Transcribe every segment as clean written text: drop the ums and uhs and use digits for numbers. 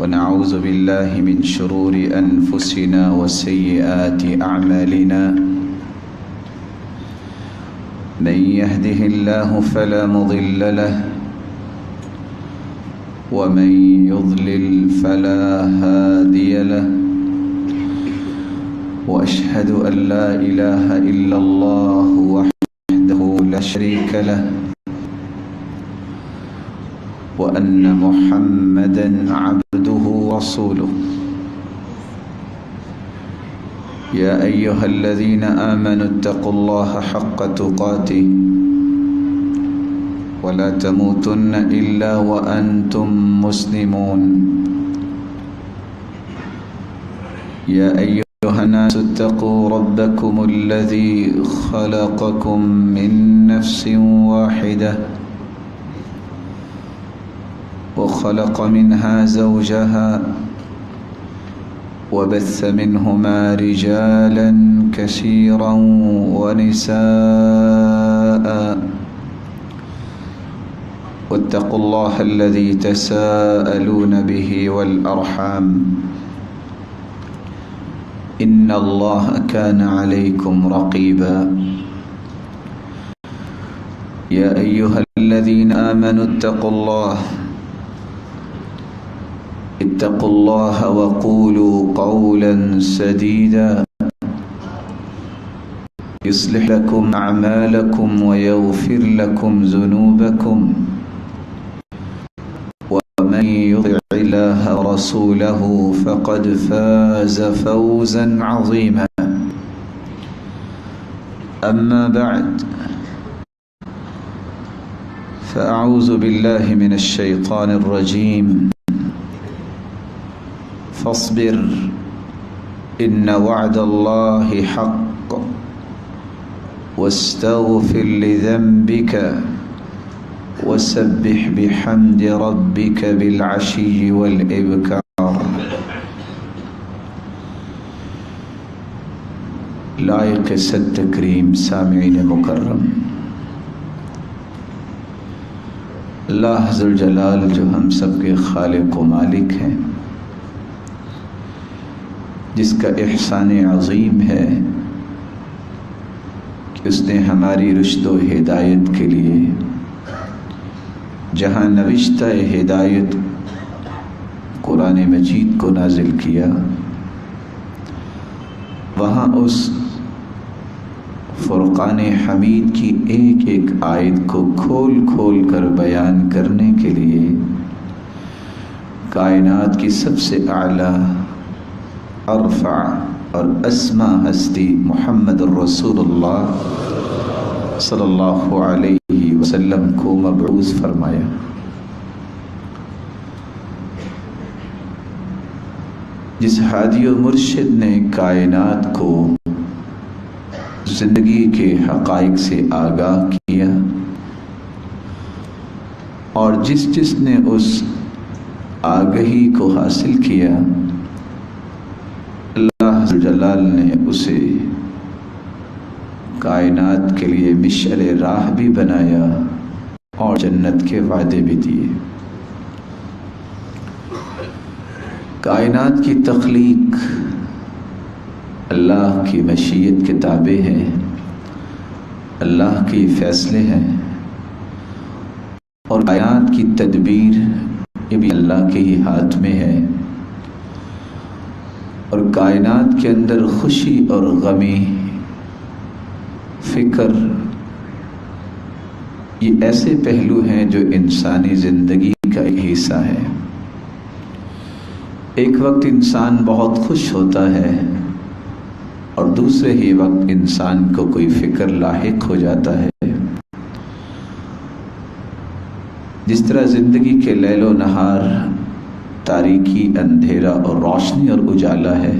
ونعوذ بالله من شرور أنفسنا وسيئات أعمالنا من يهده الله فلا مضل له ومن يضلل فلا هادي له وأشهد أن لا إله إلا الله وحده لا شريك له وأن محمدا عبده ورسوله يا أيها الذين آمنوا اتقوا الله حق تقاته ولا تموتن إلا وأنتم مسلمون يا أيها الناس اتقوا ربكم الذي خلقكم من نفس واحدة وخلق منها زوجها وبث منهما رجالا كثيرا ونساء واتقوا الله الذي تساءلون به والأرحام إن الله كان عليكم رقيبا يا أيها الذين آمنوا اتقوا الله وقولوا قولا سديدا يصلح لكم أعمالكم ويغفر لكم ذنوبكم ومن يطع الله ورسوله فقد فاز فوزا عظيما أما بعد فأعوذ بالله من الشيطان الرجيم فاصبر إن وعد الله حق واستغفر لذنبك وسبح بحمد ربك بالعشي والإبكار لائق صد تکریم سامعین مکرم، اللہ ذوالجلال جو ہم سب کے خالق و مالک ہیں، جس کا احسان عظیم ہے کہ اس نے ہماری رشد و ہدایت کے لیے جہاں نوشتہ ہدایت قرآن مجید کو نازل کیا، وہاں اس فرقان حمید کی ایک ایک آیت کو کھول کھول کر بیان کرنے کے لیے کائنات کی سب سے اعلیٰ، ارفع اور اسما ہستی محمد الرسول اللہ صلی اللہ علیہ وسلم کو مبعوث فرمایا۔ جس ہادی و مرشد نے کائنات کو زندگی کے حقائق سے آگاہ کیا، اور جس نے اس آگہی کو حاصل کیا، اللہ جلال نے اسے کائنات کے لیے مشعل راہ بھی بنایا اور جنت کے وعدے بھی دیے۔ کائنات کی تخلیق اللہ کی مشیت کے تابع ہے، اللہ کے فیصلے ہیں، اور کائنات کی تدبیر یہ بھی اللہ کے ہی ہاتھ میں ہے، اور کائنات کے اندر خوشی اور غمی، فکر، یہ ایسے پہلو ہیں جو انسانی زندگی کا ایک حصہ ہے۔ ایک وقت انسان بہت خوش ہوتا ہے اور دوسرے ہی وقت انسان کو کوئی فکر لاحق ہو جاتا ہے۔ جس طرح زندگی کے لیل و نہار، تاریکی، اندھیرا اور روشنی اور اجالا ہے،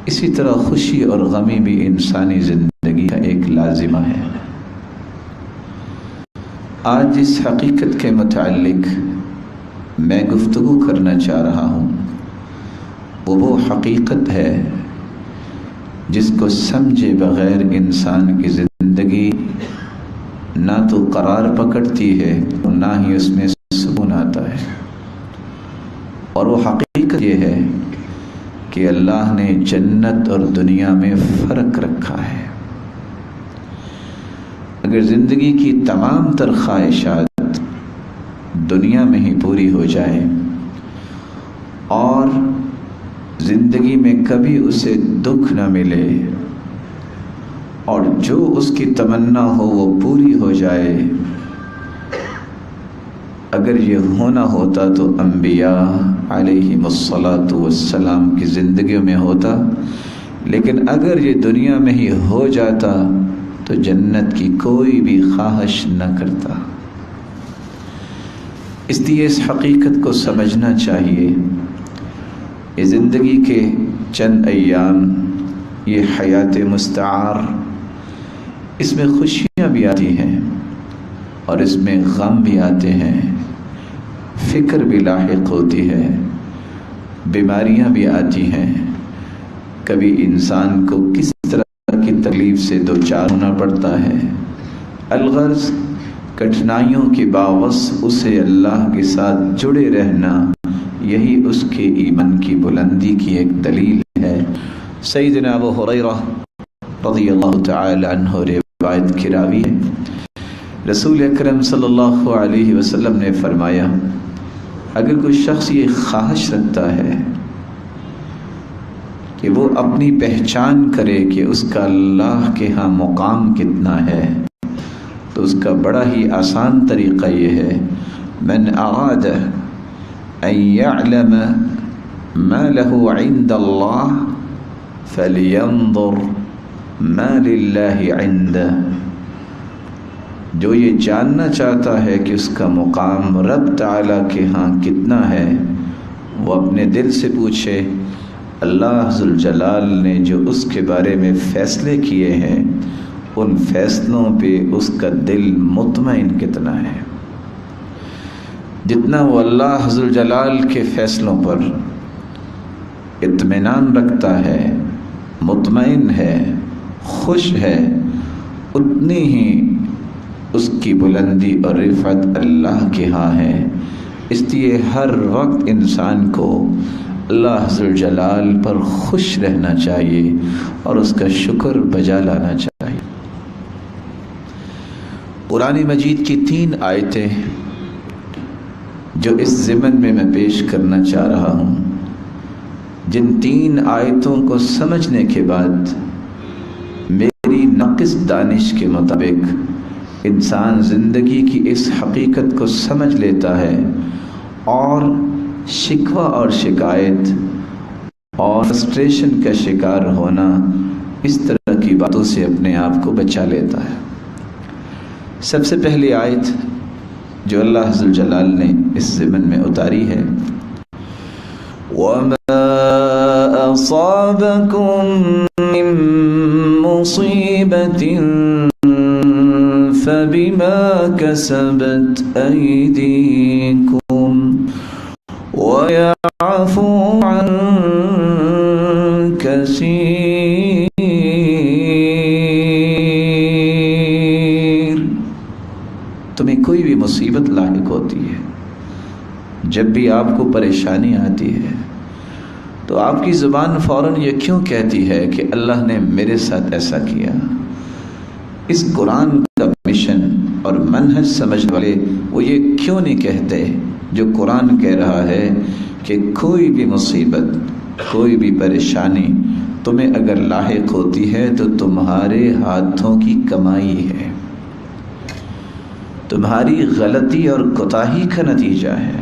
اسی طرح خوشی اور غمی بھی انسانی زندگی کا ایک لازمہ ہے۔ آج جس حقیقت کے متعلق میں گفتگو کرنا چاہ رہا ہوں وہ حقیقت ہے جس کو سمجھے بغیر انسان کی زندگی نہ تو قرار پکڑتی ہے نہ ہی اس میں سکون آتا ہے، اور وہ حقیقت یہ ہے کہ اللہ نے جنت اور دنیا میں فرق رکھا ہے۔ اگر زندگی کی تمام تر خواہشات دنیا میں ہی پوری ہو جائے اور زندگی میں کبھی اسے دکھ نہ ملے اور جو اس کی تمنا ہو وہ پوری ہو جائے، اگر یہ ہونا ہوتا تو انبیاء علیہم الصلاۃ والسلام کی زندگیوں میں ہوتا، لیکن اگر یہ دنیا میں ہی ہو جاتا تو جنت کی کوئی بھی خواہش نہ کرتا۔ اس لیے اس حقیقت کو سمجھنا چاہیے، یہ زندگی کے چند ایام، یہ حیات مستعار، اس میں خوشیاں بھی آتی ہیں اور اس میں غم بھی آتے ہیں، فکر بھی لاحق ہوتی ہے، بیماریاں بھی آتی ہیں، کبھی انسان کو کس طرح کی تکلیف سے دوچار ہونا پڑتا ہے۔ الغرض کٹھنائیوں کے باوجود اسے اللہ کے ساتھ جڑے رہنا، یہی اس کے ایمان کی بلندی کی ایک دلیل ہے۔ سیدنا ابو ہریرہ رضی اللہ تعالی عنہ روایت کی راوی ہے، رسول اکرم صلی اللہ علیہ وسلم نے فرمایا، اگر کوئی شخص یہ خواہش رکھتا ہے کہ وہ اپنی پہچان کرے کہ اس کا اللہ کے ہاں مقام کتنا ہے، تو اس کا بڑا ہی آسان طریقہ یہ ہے، من اراد ان يعلم ما له عند الله فلينظر ما لله عنده، جو یہ جاننا چاہتا ہے کہ اس کا مقام رب تعالیٰ کے ہاں کتنا ہے، وہ اپنے دل سے پوچھے اللہ ذوالجلال نے جو اس کے بارے میں فیصلے کیے ہیں ان فیصلوں پہ اس کا دل مطمئن کتنا ہے۔ جتنا وہ اللہ ذوالجلال کے فیصلوں پر اطمینان رکھتا ہے، مطمئن ہے، خوش ہے، اتنی ہی اس کی بلندی اور رفعت اللہ کے ہاں ہے۔ اس لیے ہر وقت انسان کو اللہ ذوالجلال پر خوش رہنا چاہیے اور اس کا شکر بجا لانا چاہیے۔ قرآن مجید کی 3 آیتیں جو اس ضمن میں پیش کرنا چاہ رہا ہوں، جن 3 آیتوں کو سمجھنے کے بعد میری ناقص دانش کے مطابق انسان زندگی کی اس حقیقت کو سمجھ لیتا ہے اور شکوہ اور شکایت اور فرسٹریشن کا شکار ہونا، اس طرح کی باتوں سے اپنے آپ کو بچا لیتا ہے۔ سب سے پہلی آیت جو اللہ ذوالجلال نے اس ضمن میں اتاری ہے، وَمَا أَصَابَكُم مِّن مُّصِيبَةٍ فَبِمَا كَسَبَتْ أَيْدِيكُمْ وَيَعْفُو عَن كَثِيرٍ۔ تمہیں کوئی بھی مصیبت لاحق ہوتی ہے، جب بھی آپ کو پریشانی آتی ہے تو آپ کی زبان فوراً یہ کیوں کہتی ہے کہ اللہ نے میرے ساتھ ایسا کیا؟ اس قرآن کا مشن اور منہج سمجھ والے وہ یہ کیوں نہیں کہتے جو قرآن کہہ رہا ہے کہ کوئی بھی مصیبت، کوئی بھی پریشانی تمہیں اگر لاحق ہوتی ہے تو تمہارے ہاتھوں کی کمائی ہے، تمہاری غلطی اور کوتاہی کا نتیجہ ہے۔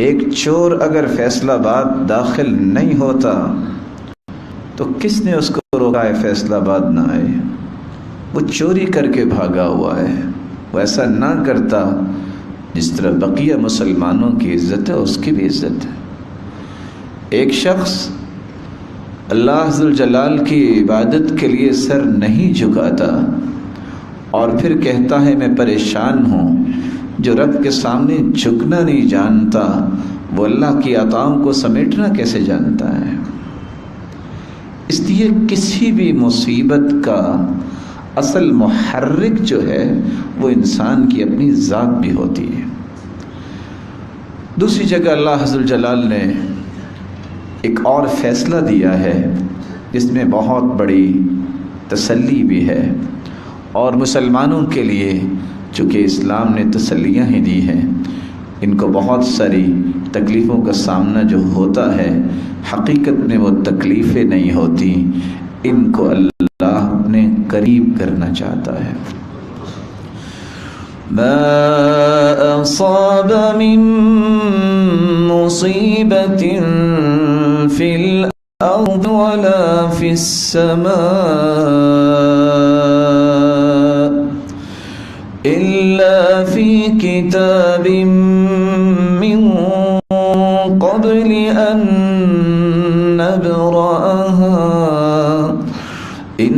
ایک چور اگر فیصل آباد داخل نہیں ہوتا تو کس نے اس کو روکا ہے فیصل آباد نہ آئے؟ وہ چوری کر کے بھاگا ہوا ہے، وہ ایسا نہ کرتا جس طرح بقیہ مسلمانوں کی عزت ہے اس کی بھی عزت ہے۔ ایک شخص اللہ ذوالجلال کی عبادت کے لیے سر نہیں جھکاتا اور پھر کہتا ہے میں پریشان ہوں، جو رب کے سامنے جھکنا نہیں جانتا وہ اللہ کی عطاؤں کو سمیٹنا کیسے جانتا ہے؟ اس لیے کسی بھی مصیبت کا اصل محرک جو ہے وہ انسان کی اپنی ذات بھی ہوتی ہے۔ دوسری جگہ اللہ عز الجلال نے ایک اور فیصلہ دیا ہے جس میں بہت بڑی تسلی بھی ہے، اور مسلمانوں کے لیے چونکہ اسلام نے تسلیاں ہی دی ہیں، ان کو بہت ساری تکلیفوں کا سامنا جو ہوتا ہے حقیقت میں وہ تکلیفیں نہیں ہوتی، ان کو اللہ اپنے قریب کرنا چاہتا ہے۔ ما اصاب من مصیبت فی الارض ولا فی السماء الا فی کتاب من قبل ان نبرأها ان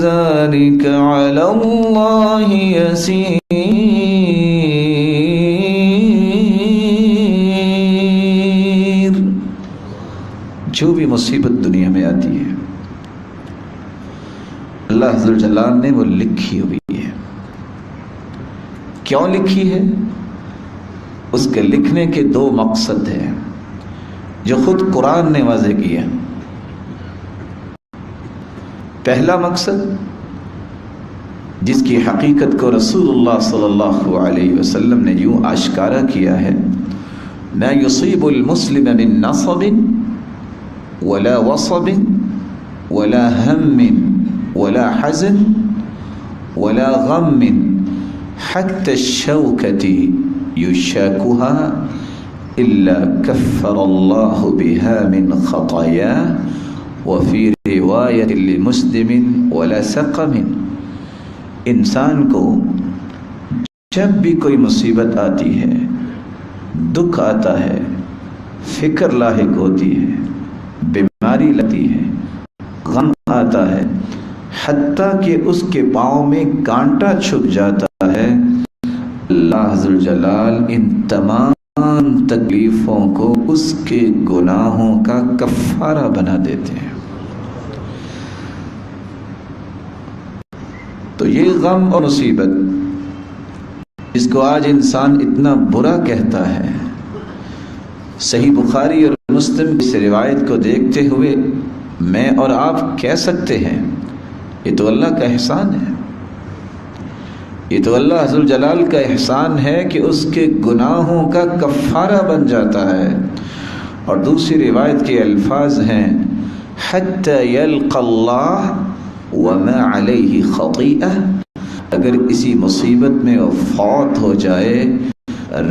ذلك على اللہ یسیر۔ جو بھی مصیبت دنیا میں آتی ہے اللہ عز الجلال نے وہ لکھی ہوئی ہے۔ کیوں لکھی ہے؟ اس کے لکھنے کے دو مقصد ہیں جو خود قرآن نے واضح کیا۔ پہلا مقصد جس کی حقیقت کو رسول اللہ صلی اللہ علیہ وسلم نے یوں آشکارا کیا ہے، ما یصیب المسلم من نصب ولا وصب ولا ہم ولا حزن ولا غم حتى الشوكة يشاكها إلا كفر الله بها من خطاياه وفي رواية لمسلم ولا سقم۔ انسان کو جب بھی کوئی مصیبت آتی ہے، دکھ آتا ہے، فکر لاحق ہوتی ہے، بیماری لگتی ہے، غم آتا ہے، حتیٰ کہ اس کے پاؤں میں کانٹا چھپ جاتا ہے، اللہ عز الجلال ان تمام تکلیفوں کو اس کے گناہوں کا کفارہ بنا دیتے ہیں۔ تو یہ غم اور مصیبت جس کو آج انسان اتنا برا کہتا ہے، صحیح بخاری اور مسلم کی روایت کو دیکھتے ہوئے میں اور آپ کہہ سکتے ہیں یہ تو اللہ کا احسان ہے، یہ تو اللہ عز الجلال کا احسان ہے کہ اس کے گناہوں کا کفارہ بن جاتا ہے۔ اور دوسری روایت کے الفاظ ہیں حتی یلقى اللہ وما علیہ خطیئہ، اگر اسی مصیبت میں وہ فوت ہو جائے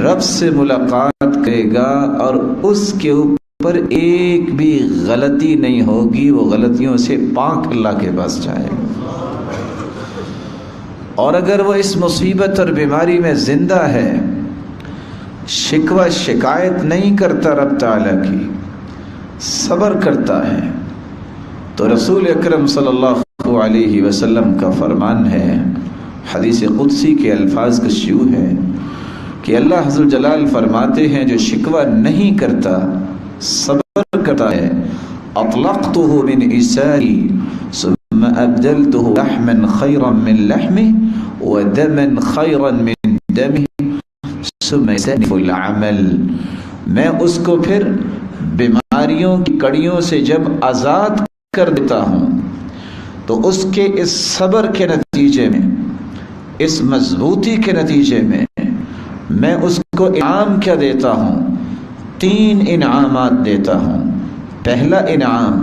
رب سے ملاقات کرے گا اور اس کے اوپر ایک بھی غلطی نہیں ہوگی، وہ غلطیوں سے پاک اللہ کے پاس جائے گا۔ اور اگر وہ اس مصیبت اور بیماری میں زندہ ہے، شکوہ شکایت نہیں کرتا رب تعالیٰ کی، صبر کرتا ہے، تو رسول اکرم صلی اللہ علیہ وسلم کا فرمان ہے، حدیث قدسی کے الفاظ کا شیوع ہے کہ اللہ عز الجلال فرماتے ہیں جو شکوہ نہیں کرتا، صبر کرتا ہے، اطلقته من اساری ثم ابدلته لحما خيرا من لحمه ودما خيرا من دمه ثم يستأنف العمل، میں اس کو پھر بیماریوں کی کڑیوں سے جب آزاد کر دیتا ہوں تو اس کے اس صبر کے نتیجے میں، اس مضبوطی کے نتیجے میں اس کو انعام کیا دیتا ہوں؟ 3 انعامات دیتا ہوں۔ پہلا انعام،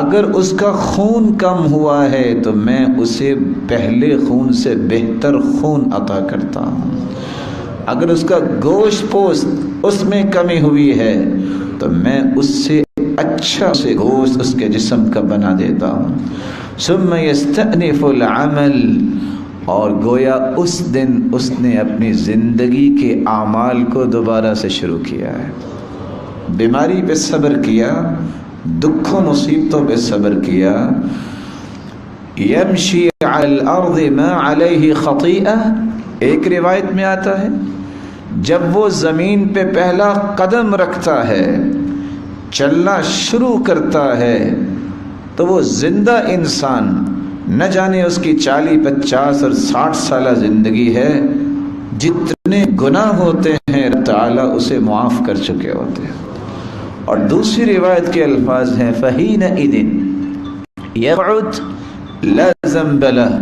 اگر اس کا خون کم ہوا ہے تو میں اسے پہلے خون سے بہتر خون عطا کرتا ہوں۔ اگر اس کا گوشت پوست اس میں کمی ہوئی ہے تو میں اس سے اچھا سے گوشت اس کے جسم کا بنا دیتا ہوں۔ ثم یستأنف العمل، اور گویا اس دن اس نے اپنی زندگی کے اعمال کو دوبارہ سے شروع کیا ہے۔ بیماری پہ صبر کیا، دکھوں مصیبتوں پہ صبر کیا۔ یمشی علی الارض ما علیہ خطیئہ، ایک روایت میں آتا ہے جب وہ زمین پہ پہلا قدم رکھتا ہے، چلنا شروع کرتا ہے، تو وہ زندہ انسان، نہ جانے اس کی 40 50 اور 60 سالہ زندگی ہے، جتنے جتنے گناہ ہوتے ہیں رب تعالیٰ اسے معاف کر چکے ہوتے ہیں۔ اور دوسری روایت کے الفاظ ہیں فَحِينَئِذٍ يَقْعُدْ لَا ذَنْبَ لَهُ،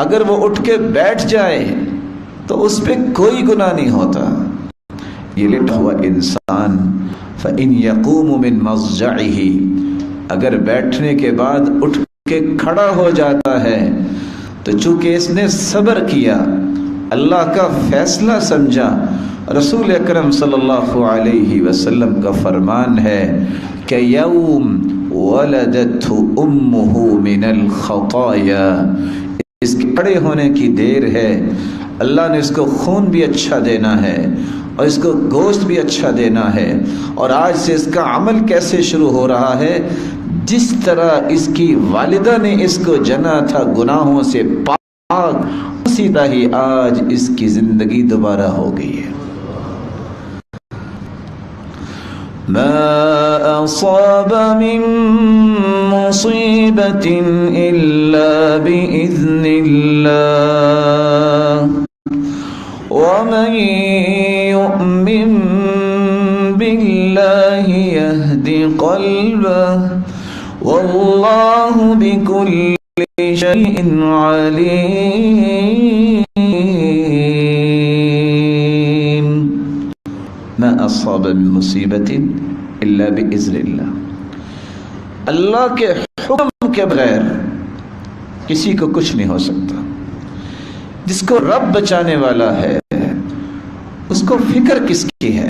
اگر وہ اٹھ کے بیٹھ جائے تو اس پہ کوئی گناہ نہیں ہوتا۔ یہ لیٹا ہوا انسان فَإِنْ يَقُومُ مِنْ مَضْجَعِهِ، اگر بیٹھنے کے بعد اٹھ کے کھڑا ہو جاتا ہے تو چونکہ اس نے صبر کیا، اللہ کا فیصلہ سمجھا، رسول اکرم صلی اللہ علیہ وسلم کا فرمان ہے کہ یوم ولدتہ امہ من الخطایا، اس کے کھڑے ہونے کی دیر ہے، اللہ نے اس کو خون بھی اچھا دینا ہے اور اس کو گوشت بھی اچھا دینا ہے، اور آج سے اس کا عمل کیسے شروع ہو رہا ہے؟ جس طرح اس کی والدہ نے اس کو جنا تھا گناہوں سے پاک، اسی طرح ہی آج اس کی زندگی دوبارہ ہو گئی ہے۔ ما أصاب من مصيبة إلا بإذن الله ومن يؤمن بالله يهد قلبه والله بكل شيء عليم۔ ما اصاب من مصیبت الا باذن اللہ، اللہ کے حکم کے بغیر کسی کو کچھ نہیں ہو سکتا۔ جس کو رب بچانے والا ہے اس کو فکر کس کی ہے؟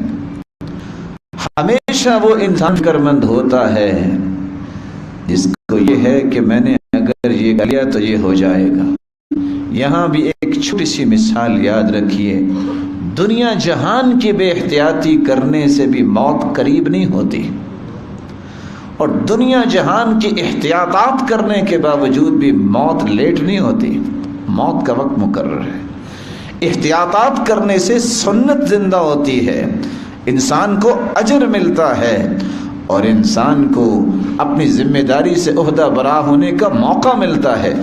ہمیشہ وہ انسان فکرمند ہوتا ہے جس کو یہ ہے کہ میں نے اگر یہ کیا تو یہ ہو جائے گا۔ یہاں بھی ایک چھوٹی سی مثال یاد رکھیے، دنیا جہان کی بے احتیاطی کرنے سے بھی موت قریب نہیں ہوتی، اور دنیا جہان کی احتیاطات کرنے کے باوجود بھی موت لیٹ نہیں ہوتی، موت کا وقت مقرر ہے۔ احتیاطات کرنے سے سنت زندہ ہوتی ہے، انسان کو اجر ملتا ہے، اور انسان کو اپنی ذمہ داری سے عہدہ برا ہونے کا موقع ملتا ہے۔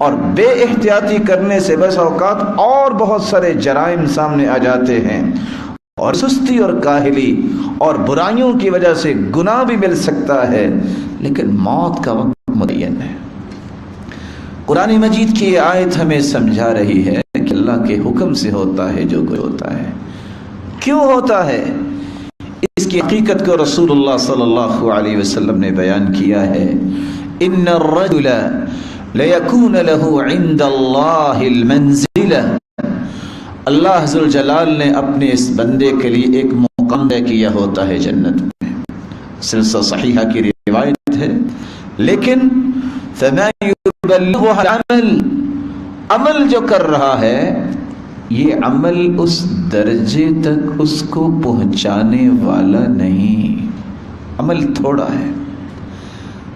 اور بے احتیاطی کرنے سے بس اوقات اور بہت سارے جرائم سامنے آ جاتے ہیں، اور سستی اور کاہلی اور برائیوں کی وجہ سے گناہ بھی مل سکتا ہے، لیکن موت کا وقت متعین ہے۔ قرآن مجید کی یہ آیت ہمیں سمجھا رہی ہے کہ اللہ کے حکم سے ہوتا ہے جو کچھ ہوتا ہے۔ کیوں ہوتا ہے؟ اس کی حقیقت کو رسول اللہ صلی اللہ علیہ وسلم نے بیان کیا ہے، ان الرجل لیکون له عند اللہ المنزلہ، اللہ ذوالجلال نے اپنے اس بندے کے لیے ایک مقام طے کیا ہوتا ہے جنت میں۔ سلسلہ صحیحہ کی روایت ہے، لیکن فما یبلغها العمل، عمل جو کر رہا ہے یہ عمل اس درجے تک اس کو پہنچانے والا نہیں، عمل تھوڑا ہے۔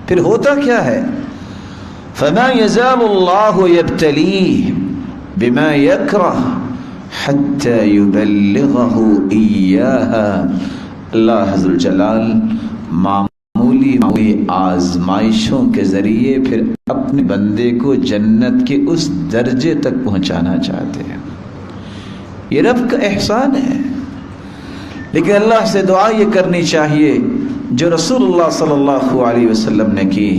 پھر ہوتا کیا ہے؟ فما يزال الله يبتليه بما يكره حتى يبلغه إياها، اللہ عز وجل معمولی آزمائشوں کے ذریعے پھر اپنے بندے کو جنت کے اس درجے تک پہنچانا چاہتے ہیں۔ یہ رب کا احسان ہے، لیکن اللہ سے دعا یہ کرنی چاہیے جو رسول اللہ صلی اللہ علیہ وسلم نے کی،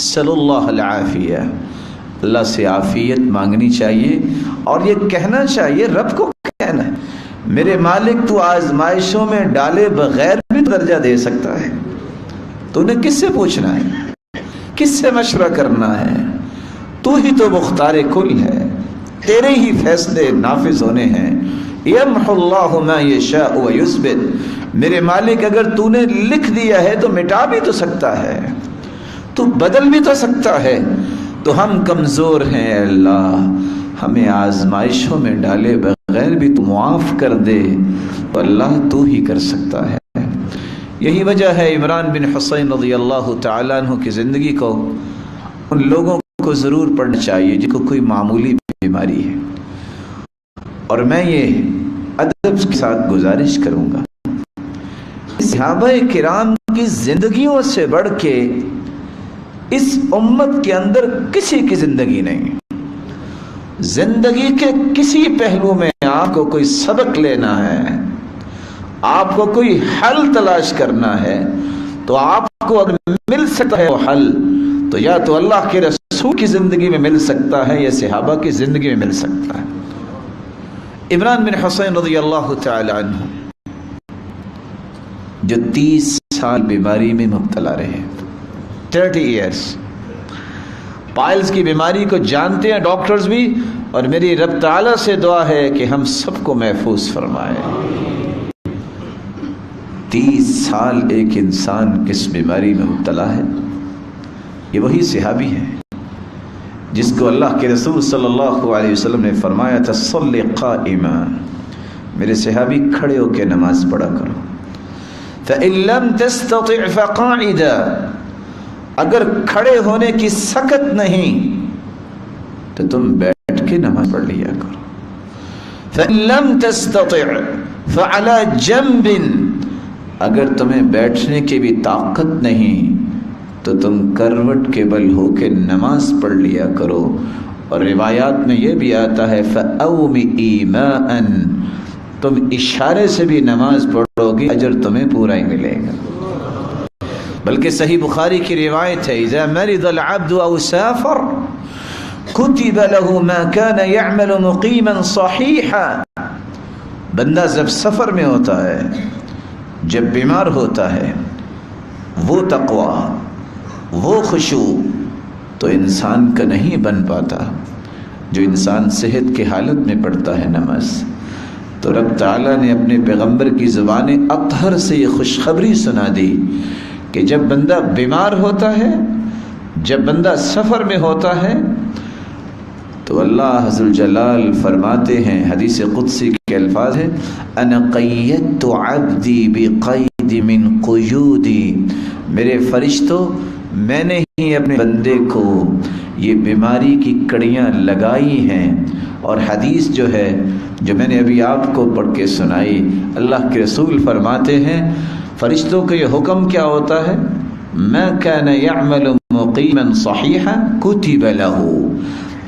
صلی اللہ العافیہ، اللہ سے عافیت مانگنی چاہیے، اور یہ کہنا چاہیے، رب کو کہنا ہے میرے مالک تو آزمائشوں میں ڈالے بغیر بھی درجہ دے سکتا ہے، تو انہیں کس سے پوچھنا ہے، کس سے مشورہ کرنا ہے؟ تو ہی تو مختار کل ہے، تیرے ہی فیصلے نافذ ہونے ہیں۔ یمحو اللہ ما یشاء ویثبت، میرے مالک اگر تو نے لکھ دیا ہے تو مٹا بھی تو سکتا ہے، تو بدل بھی تو سکتا ہے، تو ہم کمزور ہیں اللہ، ہمیں آزمائشوں میں ڈالے بغیر بھی تو معاف کر دے، تو اللہ تو ہی کر سکتا ہے۔ یہی وجہ ہے عمران بن حسین رضی اللہ تعالیٰ عنہ کی زندگی کو ان لوگوں کو ضرور پڑھنا چاہیے جن کو کوئی معمولی بیماری ہے، اور میں یہ ادب کے ساتھ گزارش کروں گا، صحابہ کرام کی زندگیوں سے بڑھ کے اس امت کے اندر کسی کی زندگی نہیں، زندگی کے کسی پہلو میں آپ کو کوئی سبق لینا ہے، آپ کو کوئی حل تلاش کرنا ہے، تو آپ کو اگر مل سکتا ہے وہ حل، تو یا تو اللہ کے رسول کی زندگی میں مل سکتا ہے یا صحابہ کی زندگی میں مل سکتا ہے۔ عمران بن حسین رضی اللہ تعالی عنہ جو 30 سال بیماری میں مبتلا رہے، 30 ایئرس، پائلز کی بیماری کو جانتے ہیں ڈاکٹرز بھی، اور میری رب تعالیٰ سے دعا ہے کہ ہم سب کو محفوظ فرمائے۔ 30 سال ایک انسان کس بیماری میں مبتلا ہے؟ یہ وہی صحابی ہے جس کو اللہ کے رسول صلی اللہ علیہ وسلم نے فرمایا تھا صلی قائما، میرے صحابی کھڑے ہو کے نماز پڑھا کرو، فَإِن لَمْ تَسْتَطِعْ فَقَاعِدًا، اگر کھڑے ہونے کی سکت نہیں تو تم بیٹھ کے نماز پڑھ لیا کرو، فَإِن لَمْ تَسْتَطِعْ فَعَلَى جَنْبٍ، اگر تمہیں بیٹھنے کی بھی طاقت نہیں تو تم کروٹ کے بل ہو کے نماز پڑھ لیا کرو۔ اور روایات میں یہ بھی آتا ہے فَأَوْمِئِ مَاءً، تم اشارے سے بھی نماز پڑھو گی اجر تمہیں پورا ہی ملے گا۔ بلکہ صحیح بخاری کی روایت ہے اذا مرض العبد او سافر كتب له ما كان يعمل مقيما صحيحا، بندہ جب سفر میں ہوتا ہے، جب بیمار ہوتا ہے، وہ تقوی، وہ خشوع تو انسان کا نہیں بن پاتا۔ جو انسان صحت کی حالت میں پڑھتا ہے نماز، تو رب تعالیٰ نے اپنے پیغمبر کی زبان اطہر سے یہ خوشخبری سنا دی کہ جب بندہ بیمار ہوتا ہے، جب بندہ سفر میں ہوتا ہے، تو اللہ عز الجلال فرماتے ہیں، حدیث قدسی کے الفاظ ہیں انا قیدت عبدی بقید من قیودی، میرے فرشتوں میں نے ہی اپنے بندے کو یہ بیماری کی کڑیاں لگائی ہیں۔ اور حدیث جو ہے جو میں نے ابھی آپ کو پڑھ کے سنائی، اللہ کے رسول فرماتے ہیں فرشتوں کا یہ حکم کیا ہوتا ہے، ما كان يعمل مقيما صحيحا كتب له،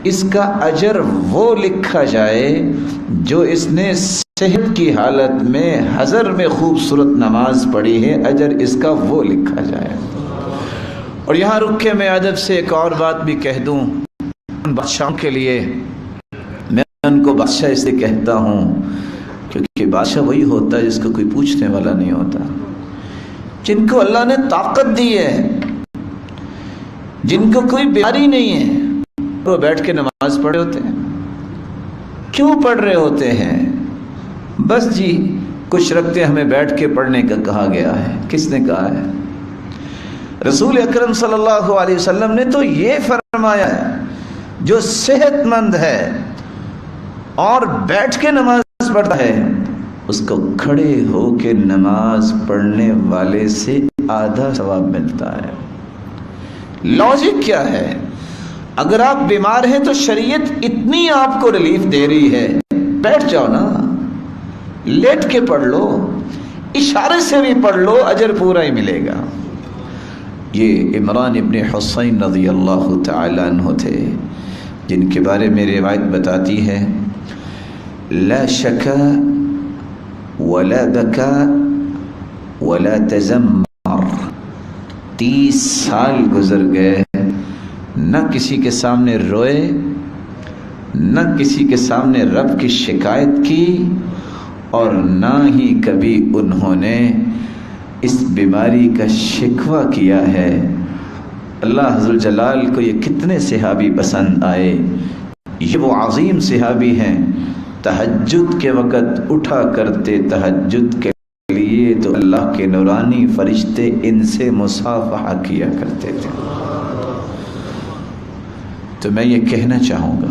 اس کا اجر وہ لکھا جائے جو اس نے صحت کی حالت میں حضر میں خوبصورت نماز پڑھی ہے، اجر اس کا وہ لکھا جائے۔ اور یہاں رک کے میں ادب سے ایک اور بات بھی کہہ دوں، بادشاہوں کے لیے میں ان کو بادشاہ اس لیے کہتا ہوں کیونکہ بادشاہ وہی ہوتا ہے جس کو کوئی پوچھنے والا نہیں ہوتا، جن کو اللہ نے طاقت دی ہے، جن کو کوئی بیماری نہیں ہے، وہ بیٹھ کے نماز پڑھے ہوتے ہیں۔ کیوں پڑھ رہے ہوتے ہیں؟ بس جی کچھ رکھتے ہمیں بیٹھ کے پڑھنے کا کہا گیا ہے۔ کس نے کہا ہے؟ رسول اکرم صلی اللہ علیہ وسلم نے تو یہ فرمایا ہے جو صحت مند ہے اور بیٹھ کے نماز پڑھتا ہے اس کو کھڑے ہو کے نماز پڑھنے والے سے آدھا ثواب ملتا ہے۔ لاجک کیا ہے؟ اگر آپ بیمار ہیں تو شریعت اتنی آپ کو ریلیف دے رہی ہے، بیٹھ جاؤ نا، لیٹ کے پڑھ لو، اشارے سے بھی پڑھ لو، اجر پورا ہی ملے گا۔ یہ عمران ابن حسین رضی اللہ تعالی عنہ تھے جن کے بارے میں روایت بتاتی ہے لا شکا ولا بکا ولا تذمر، 30 سال گزر گئے، نہ کسی کے سامنے روئے، نہ کسی کے سامنے رب کی شکایت کی، اور نہ ہی کبھی انہوں نے اس بیماری کا شکوہ کیا ہے۔ اللہ عز الجلال کو یہ کتنے صحابی پسند آئے۔ یہ وہ عظیم صحابی ہیں، تہجد کے وقت اٹھا کرتے تہجد کے لیے تو اللہ کے نورانی فرشتے ان سے مصافحہ کیا کرتے تھے۔ تو میں یہ کہنا چاہوں گا،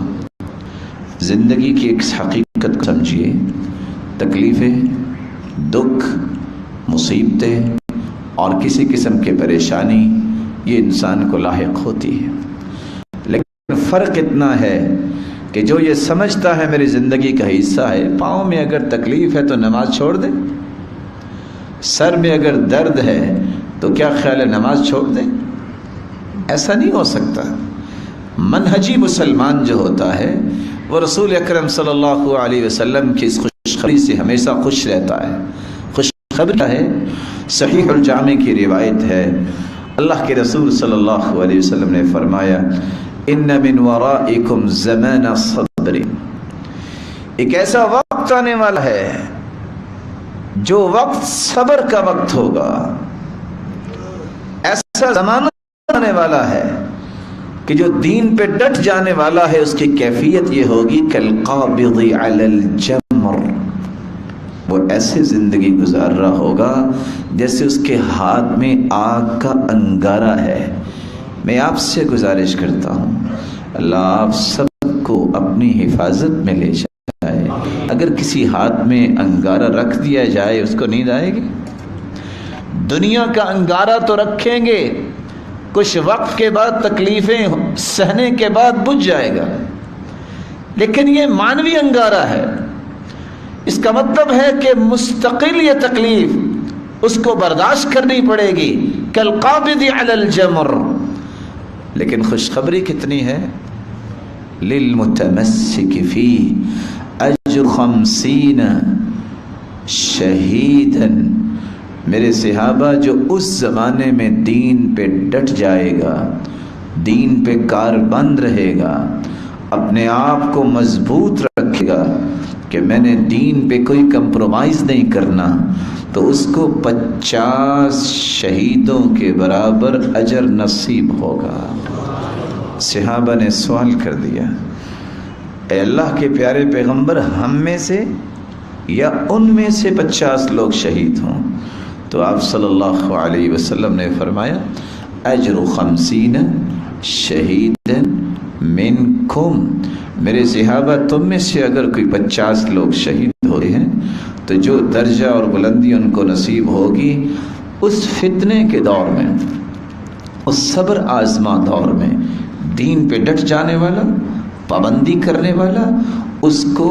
زندگی کی ایک حقیقت سمجھیے، تکلیفیں، دکھ، مصیبتیں اور کسی قسم کی پریشانی یہ انسان کو لاحق ہوتی ہے، لیکن فرق اتنا ہے کہ جو یہ سمجھتا ہے میری زندگی کا حصہ ہے، پاؤں میں اگر تکلیف ہے تو نماز چھوڑ دے، سر میں اگر درد ہے تو کیا خیال ہے نماز چھوڑ دے؟ ایسا نہیں ہو سکتا۔ منہجی مسلمان جو ہوتا ہے وہ رسول اکرم صلی اللہ علیہ وسلم کی اس خوشخبری سے ہمیشہ خوش رہتا ہے. خوشخبری ہے، صحیح الجامع کی روایت ہے، اللہ کے رسول صلی اللہ علیہ وسلم نے فرمایا ان من ورائکم زمان صبر، ایک ایسا وقت آنے والا ہے جو وقت صبر کا وقت ہوگا. ایسا زمانہ آنے والا ہے کہ جو دین پہ ڈٹ جانے والا ہے اس کی کیفیت یہ ہوگی کالقابض علی الجمر، وہ ایسے زندگی گزار رہا ہوگا جیسے اس کے ہاتھ میں آگ کا انگارہ ہے. میں آپ سے گزارش کرتا ہوں اللہ آپ سب کو اپنی حفاظت میں لے جائے. اگر کسی ہاتھ میں انگارہ رکھ دیا جائے اس کو نیند آئے گی؟ دنیا کا انگارہ تو رکھیں گے، کچھ وقت کے بعد تکلیفیں سہنے کے بعد بجھ جائے گا، لیکن یہ مانوی انگارہ ہے. اس کا مطلب ہے کہ مستقل یہ تکلیف اس کو برداشت کرنی پڑے گی کالقابض علی الجمر. لیکن خوشخبری کتنی ہے، للمتمسک فی اجر 50 شہیدا. میرے صحابہ جو اس زمانے میں دین پہ ڈٹ جائے گا، دین پہ کاربند رہے گا، اپنے آپ کو مضبوط رکھے گا کہ میں نے دین پہ کوئی کمپرومائز نہیں کرنا، تو اس کو 50 شہیدوں کے برابر اجر نصیب ہوگا. صحابہ نے سوال کر دیا اے اللہ کے پیارے پیغمبر، ہم میں سے یا ان میں سے 50 لوگ شہید ہوں؟ تو آپ صلی اللہ علیہ وسلم نے فرمایا اجر 50 شہیدا منکم. میرے صحابہ تم میں سے اگر کوئی 50 لوگ شہید ہوتے ہیں تو جو درجہ اور بلندی ان کو نصیب ہوگی اس فتنے کے دور میں، اس صبر آزما دور میں، دین پہ ڈٹ جانے والا، پابندی کرنے والا، اس کو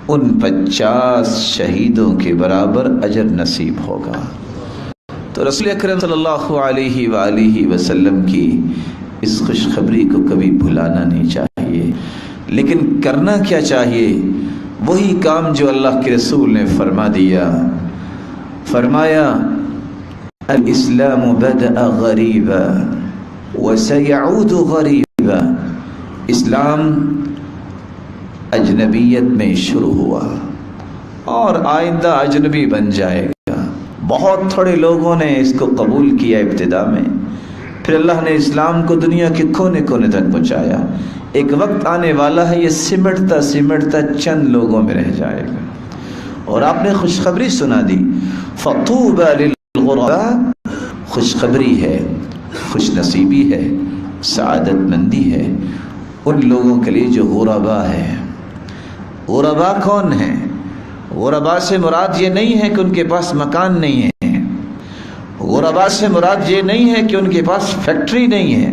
ان 50 شہیدوں کے برابر اجر نصیب ہوگا. تو رسول اکرم صلی اللہ علیہ وآلہ وسلم کی اس خوشخبری کو کبھی بھلانا نہیں چاہیے. لیکن کرنا کیا چاہیے؟ وہی کام جو اللہ کے رسول نے فرما دیا. فرمایا الاسلام بدأ غریبا وسيعود غریبا. اسلام اجنبیت میں شروع ہوا اور آئندہ اجنبی بن جائے گا. بہت تھوڑے لوگوں نے اس کو قبول کیا ابتدا میں، پھر اللہ نے اسلام کو دنیا کے کونے کونے تک پہنچایا. ایک وقت آنے والا ہے یہ سمٹتا سمٹتا چند لوگوں میں رہ جائے گا. اور آپ نے خوشخبری سنا دی فطوبى للغرباء، خوشخبری ہے، خوش نصیبی ہے، سعادت مندی ہے ان لوگوں کے لیے جو غرباء ہے. غرباء کون ہیں؟ غرباء سے مراد یہ نہیں ہے کہ ان کے پاس مکان نہیں ہے، غرباء سے مراد یہ نہیں ہے کہ ان کے پاس فیکٹری نہیں ہے،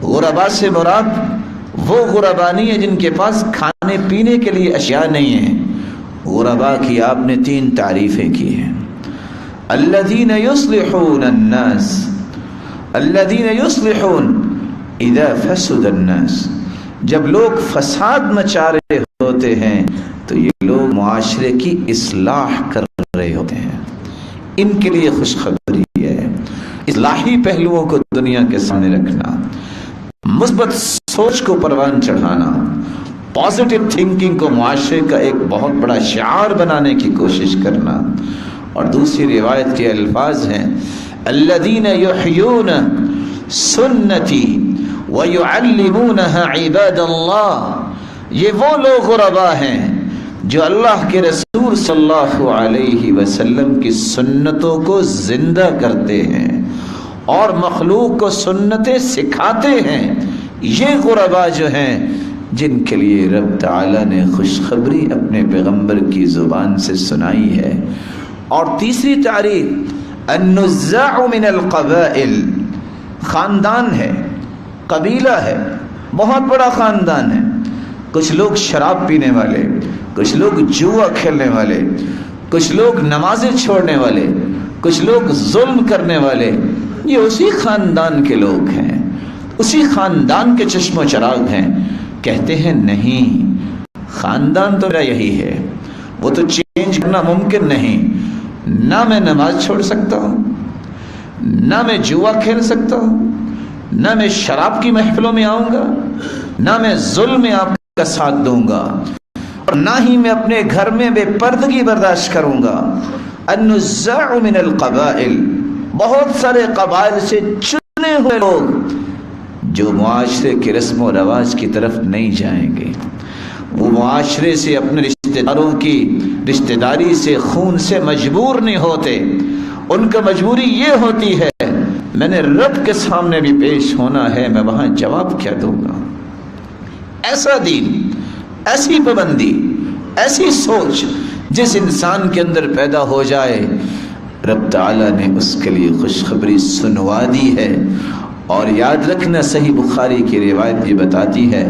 غرباء سے مراد وہ غرباء نہیں ہے جن کے پاس کھانے پینے کے لیے اشیاء نہیں ہیں. غرباء کی آپ نے 3 تعریفیں کی ہیں. الذین یصلحون الناس، الذین یصلحون اذا فسد الناس، جب لوگ فساد مچا رہے ہوتے ہیں تو یہ لوگ معاشرے کی اصلاح کر رہے ہوتے ہیں. ان کے لیے خوشخبری ہے. اصلاحی پہلوؤں کو دنیا کے سامنے رکھنا، مثبت سوچ کو پروان چڑھانا، پازیٹیو تھنکنگ کو معاشرے کا ایک بہت بڑا شعار بنانے کی کوشش کرنا. اور دوسری روایت کے الفاظ ہیں الذین یحیون سنتی وَيُعَلِّمُونَهَا عِبَادَ اللَّهِ، یہ وہ لوگ غرباء ہیں جو اللہ کے رسول صلی اللہ علیہ وسلم کی سنتوں کو زندہ کرتے ہیں اور مخلوق کو سنتیں سکھاتے ہیں. یہ غرباء جو ہیں جن کے لیے رب تعالی نے خوشخبری اپنے پیغمبر کی زبان سے سنائی ہے. اور تیسری تعریف النزاع من القبائل، خاندان ہے، قبیلہ ہے، بہت بڑا خاندان ہے. کچھ لوگ شراب پینے والے، کچھ لوگ جوا کھیلنے والے، کچھ لوگ نمازیں چھوڑنے والے، کچھ لوگ ظلم کرنے والے. یہ اسی خاندان کے لوگ ہیں، اسی خاندان کے چشم و چراغ ہیں. کہتے ہیں نہیں، خاندان تو میرا یہی ہے، وہ تو چینج کرنا ممکن نہیں، نہ میں نماز چھوڑ سکتا ہوں، نہ میں جوا کھیل سکتا ہوں، نہ میں شراب کی محفلوں میں آؤں گا، نہ میں ظلم میں آپ کا ساتھ دوں گا، اور نہ ہی میں اپنے گھر میں بے پردگی برداشت کروں گا۔ النزاع من القبائل، بہت سارے قبائل سے چنے ہوئے لوگ جو معاشرے کے رسم و رواج کی طرف نہیں جائیں گے، وہ معاشرے سے اپنے رشتہ داروں کی رشتہ داری سے خون سے مجبور نہیں ہوتے، ان کا مجبوری یہ ہوتی ہے میں نے رب کے سامنے بھی پیش ہونا ہے، میں وہاں جواب کیا دوں گا۔ ایسا دین، ایسی پابندی، ایسی سوچ جس انسان کے اندر پیدا ہو جائے، رب تعالیٰ نے اس کے لیے خوشخبری سنوا دی ہے۔ اور یاد رکھنا، صحیح بخاری کی روایت بھی بتاتی ہے،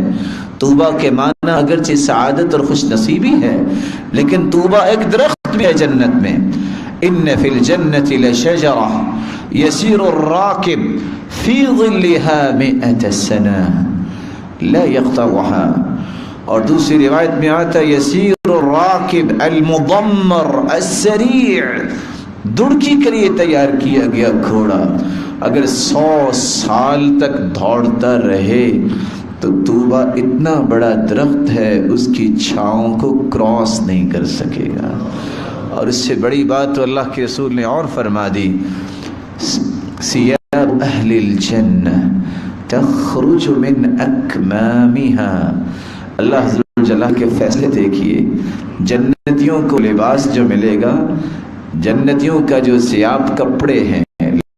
طوبہ کے معنی اگرچہ سعادت اور خوش نصیبی ہے، لیکن طوبہ ایک درخت بھی ہے جنت میں۔ ان فی الجنت لشجرہ یسیر الراکب فی ظلها 100 سنہ لا يقطعها، اور دوسری روایت میں آتا ہے یسیر الراکب المضمر السریع، دڑکی کے لیے تیار کیا گیا گھوڑا اگر 100 سال تک دوڑتا رہے تو طوبہ اتنا بڑا درخت ہے، اس کی چھاؤں کو کراس نہیں کر سکے گا۔ اور اس سے بڑی بات تو اللہ کے رسول نے اور فرما دی، ثیاب اہل الجنہ تخرج من اکمامها، اللہ حضور جلال کے فیصلے دیکھیے، جنتیوں کو لباس جو ملے گا، جنتیوں کا جو ثیاب کپڑے ہیں،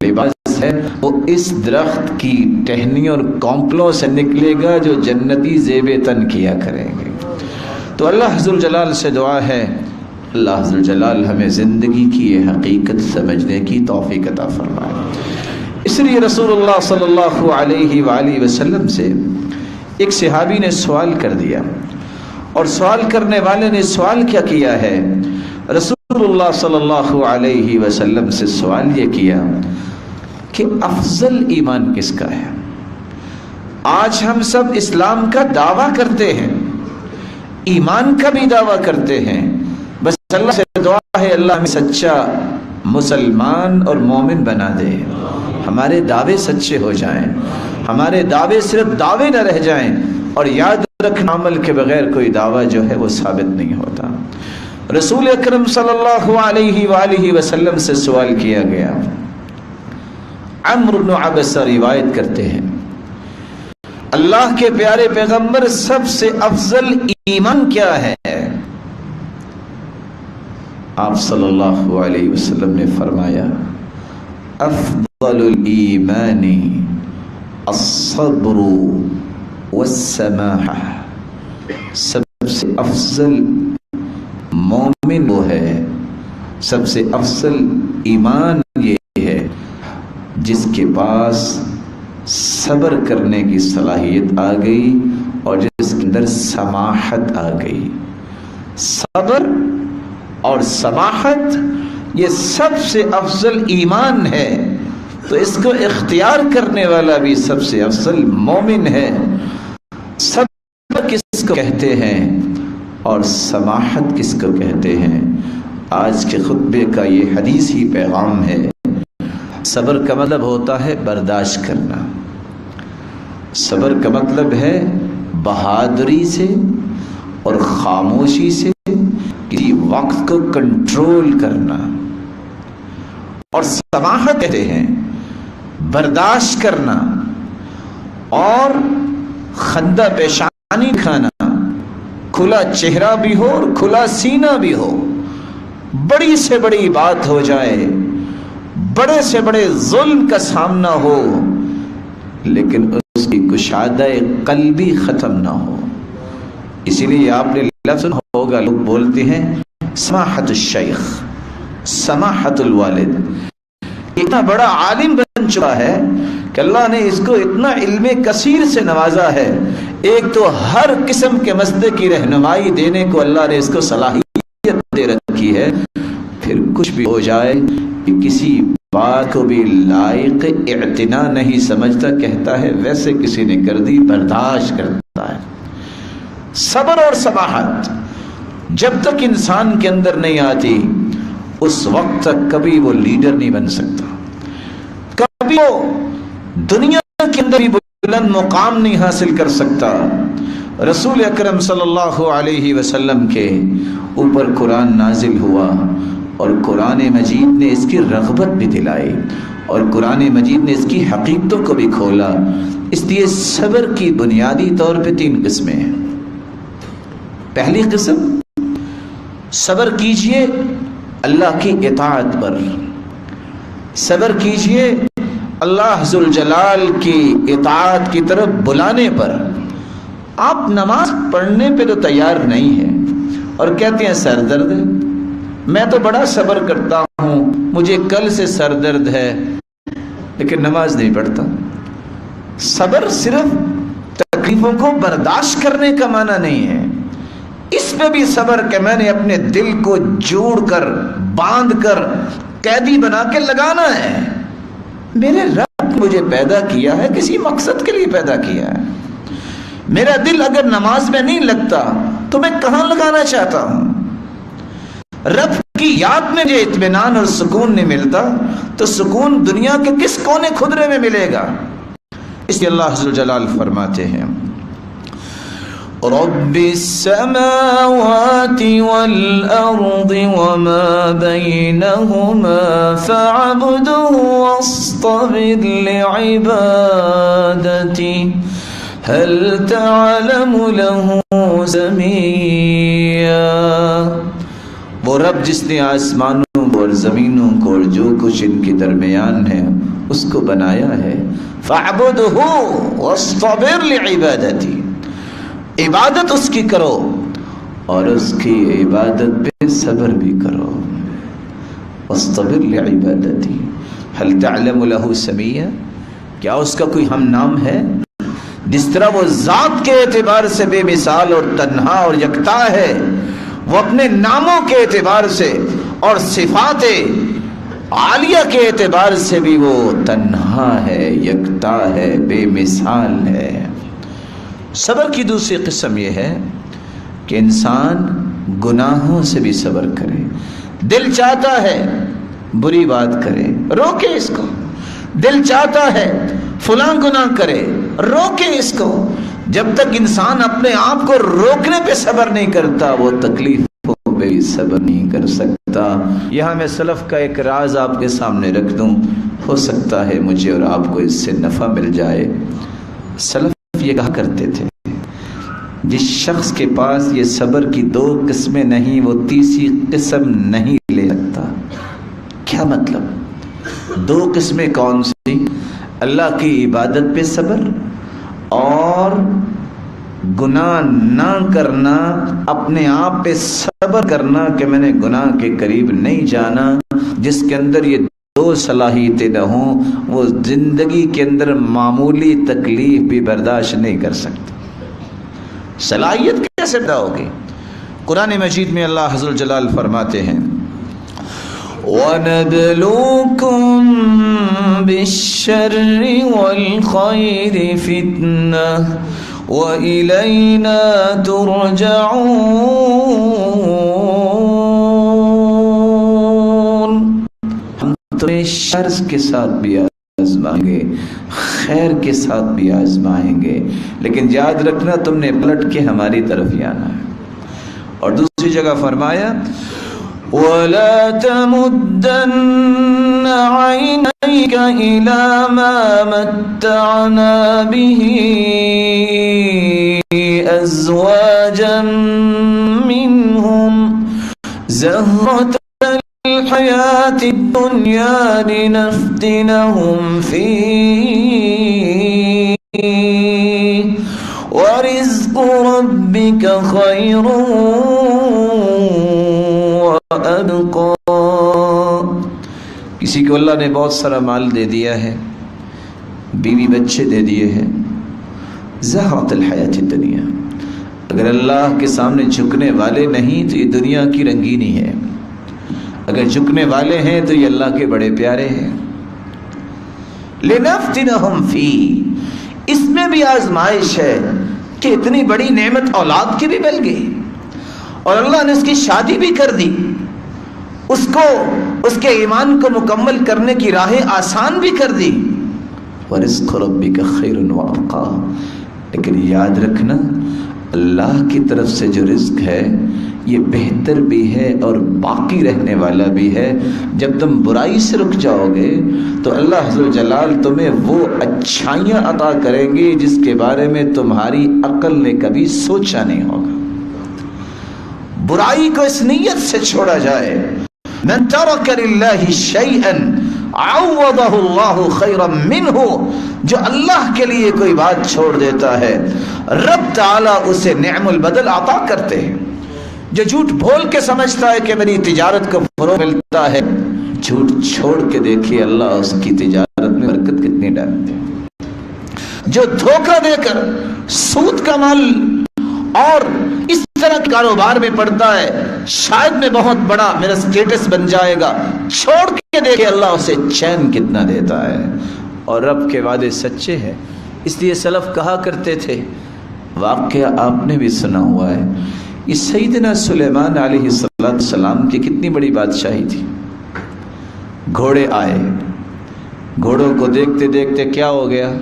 لباس ہے، وہ اس درخت کی ٹہنیوں اور کونپلوں سے نکلے گا جو جنتی زیب تن کیا کریں گے۔ تو اللہ حضور جلال سے دعا ہے، اللہ حضور جلال ہمیں زندگی کی یہ حقیقت سمجھنے کی توفیق عطا فرمائے۔ اس لیے رسول اللہ صلی اللہ علیہ وآلہ وسلم سے ایک صحابی نے سوال کر دیا، اور سوال کرنے والے نے سوال کیا کیا ہے؟ رسول اللہ صلی اللہ علیہ وسلم سے سوال یہ کیا کہ افضل ایمان کس کا ہے؟ آج ہم سب اسلام کا دعویٰ کرتے ہیں، ایمان کا بھی دعویٰ کرتے ہیں، بس اللہ سے دعا ہے اللہ ہمیں سچا مسلمان اور مومن بنا دے، ہمارے دعوے سچے ہو جائیں، ہمارے دعوے صرف دعوے نہ رہ جائیں، اور یاد رکھنا عمل کے بغیر کوئی دعویٰ جو ہے وہ ثابت نہیں ہوتا۔ رسول اکرم صلی اللہ علیہ وآلہ وسلم سے سوال کیا گیا، عمرو بن عبسہ روایت کرتے ہیں، اللہ کے پیارے پیغمبر سب سے افضل ایمان کیا ہے؟ آپ صلی اللہ علیہ وسلم نے فرمایا، افضل الایمان الصبر والسماحہ، سب سے افضل مومن وہ ہے، سب سے افضل ایمان یہ ہے جس کے پاس صبر کرنے کی صلاحیت آ گئی اور جس کے اندر سماحت آ گئی۔ صبر اور سماحت یہ سب سے افضل ایمان ہے، تو اس کو اختیار کرنے والا بھی سب سے افضل مومن ہے۔ صبر کس کو کہتے ہیں اور سماحت کس کو کہتے ہیں؟ آج کے خطبے کا یہ حدیثی پیغام ہے۔ صبر کا مطلب ہوتا ہے برداشت کرنا، صبر کا مطلب ہے بہادری سے اور خاموشی سے کسی وقت کو کنٹرول کرنا، اور سماحت کہتے ہیں برداشت کرنا اور خندہ پیشانی کھانا، کھلا چہرہ بھی ہو اور کھلا سینہ بھی ہو، بڑی سے بڑی بات ہو جائے، بڑے سے بڑے ظلم کا سامنا ہو، لیکن اس کی کشادہ قلبی ختم نہ ہو۔ اسی لیے آپ نے لفظ ہوگا، لوگ بولتے ہیں سماحت الشیخ، سماحت الوالد۔ اتنا بڑا عالم بن چکا ہے کہ اللہ نے اس کو اتنا علم کثیر سے نوازا ہے، ایک تو ہر قسم کے مسئلے کی رہنمائی دینے کو اللہ نے اس کو صلاحیت دے رکھی ہے، پھر کچھ بھی ہو جائے کسی بات کو بھی لائق اعتنا نہیں سمجھتا، کہتا ہے ویسے کسی نے کر دی، برداشت کرتا ہے۔ صبر اور سماحت جب تک انسان کے اندر نہیں آتی اس وقت تک کبھی وہ لیڈر نہیں بن سکتا، کبھی وہ دنیا کے اندر بھی بلند مقام نہیں حاصل کر سکتا۔ رسول اکرم صلی اللہ علیہ وسلم کے اوپر قرآن نازل ہوا اور قرآن مجید نے اس کی رغبت بھی دلائی اور قرآن مجید نے اس کی حقیقتوں کو بھی کھولا۔ اس لیے صبر کی بنیادی طور پہ 3 قسمیں ہیں۔ پہلی قسم، صبر کیجئے اللہ کی اطاعت پر، صبر کیجئے اللہ ذوالجلال کی اطاعت کی طرف بلانے پر۔ آپ نماز پڑھنے پہ تو تیار نہیں ہیں اور کہتے ہیں سر درد ہے، میں تو بڑا صبر کرتا ہوں، مجھے کل سے سر درد ہے، لیکن نماز نہیں پڑھتا۔ صبر صرف تکلیفوں کو برداشت کرنے کا معنی نہیں ہے، اس میں بھی صبر کہ میں نے اپنے دل کو جوڑ کر باندھ کر قیدی بنا کے لگانا ہے۔ میرے رب مجھے پیدا کیا ہے، کسی مقصد کے لیے پیدا کیا ہے۔ میرا دل اگر نماز میں نہیں لگتا تو میں کہاں لگانا چاہتا ہوں؟ رب کی یاد میں جو اطمینان اور سکون نہیں ملتا تو سکون دنیا کے کس کونے خدرے میں ملے گا؟ اس لیے اللہ عز و جلال فرماتے ہیں رب السماوات والأرض وما بينهما فاعبده واصطبر لعبادته هل تعلم له سميا۔ وہ رب جس نے آسمانوں کو اور زمینوں کو اور جو کچھ ان کے درمیان ہے اس کو بنایا ہے، فاعبده واصطبر لعبادته، عبادت اس کی کرو اور اس کی عبادت پہ صبر بھی کرو۔ واصطبر لعبادتی هل تعلم له سميا، کیا اس کا کوئی ہم نام ہے؟ جس طرح وہ ذات کے اعتبار سے بے مثال اور تنہا اور یکتا ہے، وہ اپنے ناموں کے اعتبار سے اور صفات عالیہ کے اعتبار سے بھی وہ تنہا ہے، یکتا ہے، بے مثال ہے۔ صبر کی دوسری قسم یہ ہے کہ انسان گناہوں سے بھی صبر کرے۔ دل چاہتا ہے بری بات کرے، روکے اس کو۔ دل چاہتا ہے فلاں گناہ کرے، روکے اس کو۔ جب تک انسان اپنے آپ کو روکنے پہ صبر نہیں کرتا وہ تکلیفوں پہ بھی صبر نہیں کر سکتا۔ یہاں میں سلف کا ایک راز آپ کے سامنے رکھ دوں، ہو سکتا ہے مجھے اور آپ کو اس سے نفع مل جائے۔ سلف یہ کہا کرتے تھے جس شخص کے پاس یہ صبر کی 2 قسمیں نہیں وہ تیسری قسم نہیں لے سکتا۔ کیا مطلب؟ 2 قسمیں کون سی؟ اللہ کی عبادت پہ صبر اور گناہ نہ کرنا، اپنے آپ پہ صبر کرنا کہ میں نے گناہ کے قریب نہیں جانا۔ جس کے اندر یہ 2 صلاحیتیں نہ ہوں وہ زندگی کے اندر معمولی تکلیف بھی برداشت نہیں کر سکتا۔ صلاحیت کیسے پیدا ہوگی؟ قرآن مجید میں اللہ عز و جلال فرماتے ہیں وَنَبْلُوكُمْ بِالشَّرِّ وَالْخَيْرِ فِتْنَةً وَإِلَيْنَا تُرْجَعُونَ۔ ہم تمہیں شر کے ساتھ بھی آزمائیں گے، خیر کے ساتھ بھی آزمائیں گے، لیکن یاد رکھنا تم نے پلٹ کے ہماری طرف ہی آنا ہے۔ اور دوسری جگہ فرمایا وَلَا تَمُدَّنَّ عَيْنَيْكَ إِلَى مَا مَتَّعْنَا بِهِ أَزْوَاجًا مِّنْهُمْ زَهْرَةَ الْحَيَاةِ الدُّنْيَا لِنَفْتِنَهُمْ فِيهِ وَرِزْقُ رَبِّكَ خَيْرٌ وَأَبْقَىٰ۔ کسی کو اللہ نے بہت سارا مال دے دیا ہے، بیوی بچے دے دیے ہیں، زہرۃ الحیات الدنیا، اگر اللہ کے سامنے جھکنے والے نہیں تو یہ دنیا کی رنگینی ہے، اگر جھکنے والے ہیں تو یہ اللہ کے بڑے پیارے ہیں۔ لِنَفْتِنَهُمْ فِيهِ، اس میں بھی آزمائش ہے کہ اتنی بڑی نعمت اولاد کی بھی مل گئی اور اللہ نے اس کی شادی بھی کر دی، اس کو اس کے ایمان کو مکمل کرنے کی راہیں آسان بھی کر دی. وَرِزْقُ رَبِّكَ خَيْرٌ وَأَبْقَىٰ. لیکن یاد رکھنا اللہ کی طرف سے جو رزق ہے یہ بہتر بھی ہے اور باقی رہنے والا بھی ہے. جب تم برائی سے رک جاؤ گے تو اللہ عز و جلال تمہیں وہ اچھائیاں عطا کریں گے جس کے بارے میں تمہاری عقل نے کبھی سوچا نہیں ہوگا. برائی کو اس نیت سے چھوڑا جائے، من ترک للہ شیئا عوضہ اللہ خیرا منہ، جو اللہ کے لیے کوئی بات چھوڑ دیتا ہے رب تعالیٰ اسے نعم البدل عطا کرتے ہیں. جو جھوٹ بول کے سمجھتا ہے کہ میری تجارت کو فروغ ملتا ہے، جھوٹ چھوڑ کے دیکھیے اللہ اس کی تجارت میں برکت کتنی ڈالتے ہیں. جو دھوکہ دے کر سود کا مال اور اس طرح کے کاروبار میں پڑتا ہے، شاید میں بہت بڑا میرا سٹیٹس بن جائے گا، چھوڑ کے دیکھے اللہ اسے چین کتنا دیتا ہے. اور رب کے وعدے سچے ہیں. اس لیے سلف کہا کرتے تھے، واقعہ آپ نے بھی سنا ہوا ہے، یہ سیدنا سلیمان علیہ السلام کی کتنی بڑی بادشاہی تھی. گھوڑے آئے، گھوڑوں کو دیکھتے دیکھتے کیا ہو گیا،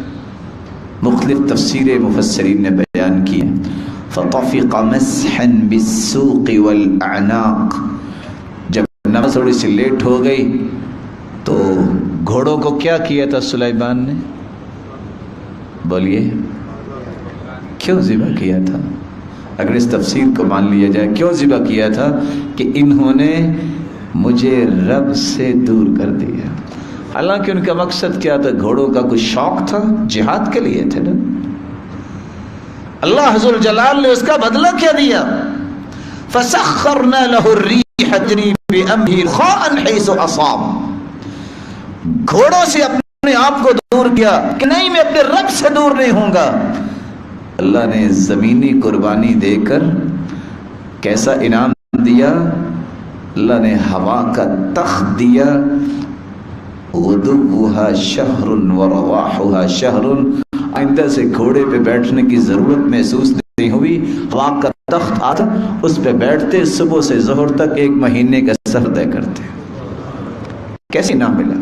مختلف تفسیریں مفسرین نے بیان کی ہیں. فطفق مسحا بالسوق والاعناق. جب نماز تھوڑی سی لیٹ ہو گئی تو گھوڑوں کو کیا کیا تھا سلیمان نے؟ بولیے کیوں ذبح کیا تھا؟ اگر اس تفسیر کو مان لیا جائے کیوں ذبح کیا تھا؟ کہ انہوں نے مجھے رب سے دور کر دیا. حالانکہ ان کا مقصد کیا تھا؟ گھوڑوں کا کچھ شوق تھا، جہاد کے لیے تھے نا. اللہ عز و جلال نے اس کا بدلہ کیا دیا؟ فَسَخَّرْنَا لَهُ الرِّيحَ تَجْرِي بِأَمْرِهِ رَخَاءً حَيْثُ أَصَابَ. گھوڑوں سے اپنے آپ کو دور کیا کہ نہیں میں اپنے رب سے دور نہیں ہوں گا. اللہ نے زمینی قربانی دے کر کیسا انعام دیا؟ اللہ نے ہوا کا تخت دیا، غدوها شہر ورواحها شہر. آئندہ سے گھوڑے پہ بیٹھنے کی ضرورت محسوس نہیں ہوئی. ہوا کا تخت آتا، اس پہ بیٹھتے، صبح سے ظہر تک 1 مہینے کا سفر طے کرتے. کیسی نام ملا؟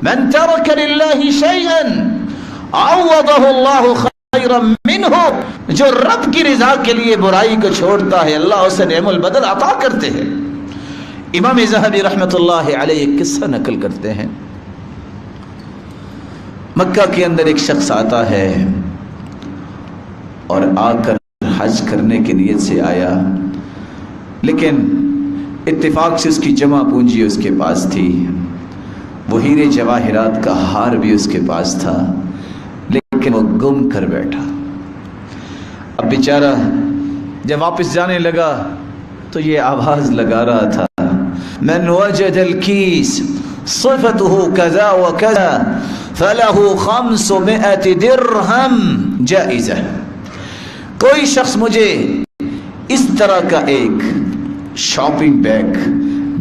من ترک للہ شیئا عوضہ اللہ خیرا منہ. جو رب کی رضا کے لیے برائی کو چھوڑتا ہے اللہ اسے نعم البدل عطا کرتے ہیں. امام ذہبی رحمۃ اللہ علیہ ایک قصہ نقل کرتے ہیں. مکہ کے اندر ایک شخص آتا ہے اور آ کر حج کرنے کی نیت سے آیا، لیکن اتفاق سے اس کی جمع پونجی اس کے پاس تھی، وہ ہیرے جواہرات کا ہار بھی اس کے پاس تھا، لیکن وہ گم کر بیٹھا. اب بیچارہ جب واپس جانے لگا تو یہ آواز لگا رہا تھا، من وجد الکیس صفته كذا وكذا فله 500 درہم جائزہ. کوئی شخص مجھے اس طرح کا ایک شاپنگ بیگ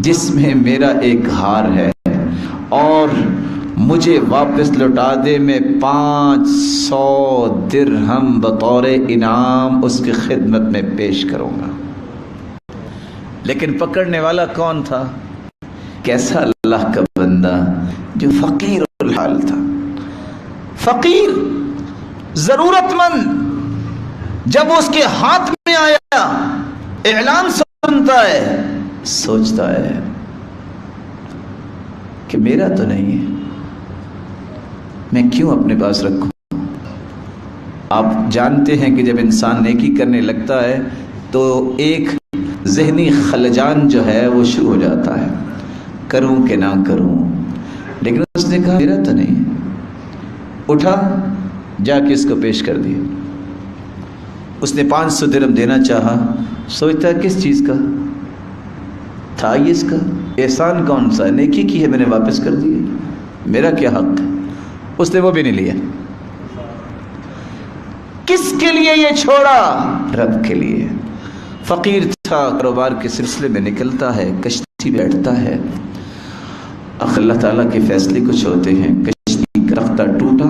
جس میں میرا ایک ہار ہے اور مجھے واپس لوٹا دے، میں 500 درہم بطور انعام اس کی خدمت میں پیش کروں گا. لیکن پکڑنے والا کون تھا؟ کیسا اللہ کا بندہ جو فقیر الحال تھا، فقیر ضرورت مند. جب اس کے ہاتھ میں آیا اعلان سنتا ہے، سوچتا ہے کہ میرا تو نہیں ہے، میں کیوں اپنے پاس رکھوں. آپ جانتے ہیں کہ جب انسان نیکی کرنے لگتا ہے تو ایک ذہنی خلجان جو ہے وہ شروع ہو جاتا ہے، کروں کہ نہ کروں. لیکن اس نے کہا میرا تو نہیں. اٹھا جا کے اس کو پیش کر دیا. اس نے 500 درہم دینا چاہا، سوچتا ہے کس چیز کا تھا یہ، اس کا احسان کون سا ہے، نیکی کی ہے میں نے واپس کر دیا، میرا کیا حق ہے. اس نے وہ بھی نہیں لیا. کس کے لیے یہ چھوڑا؟ رب کے لیے. فقیر تھا، کاروبار کے سلسلے میں نکلتا ہے، کشتی بیٹھتا ہے. اللہ تعالیٰ کے فیصلے کچھ ہوتے ہیں. کشتی کا تختہ ٹوٹا،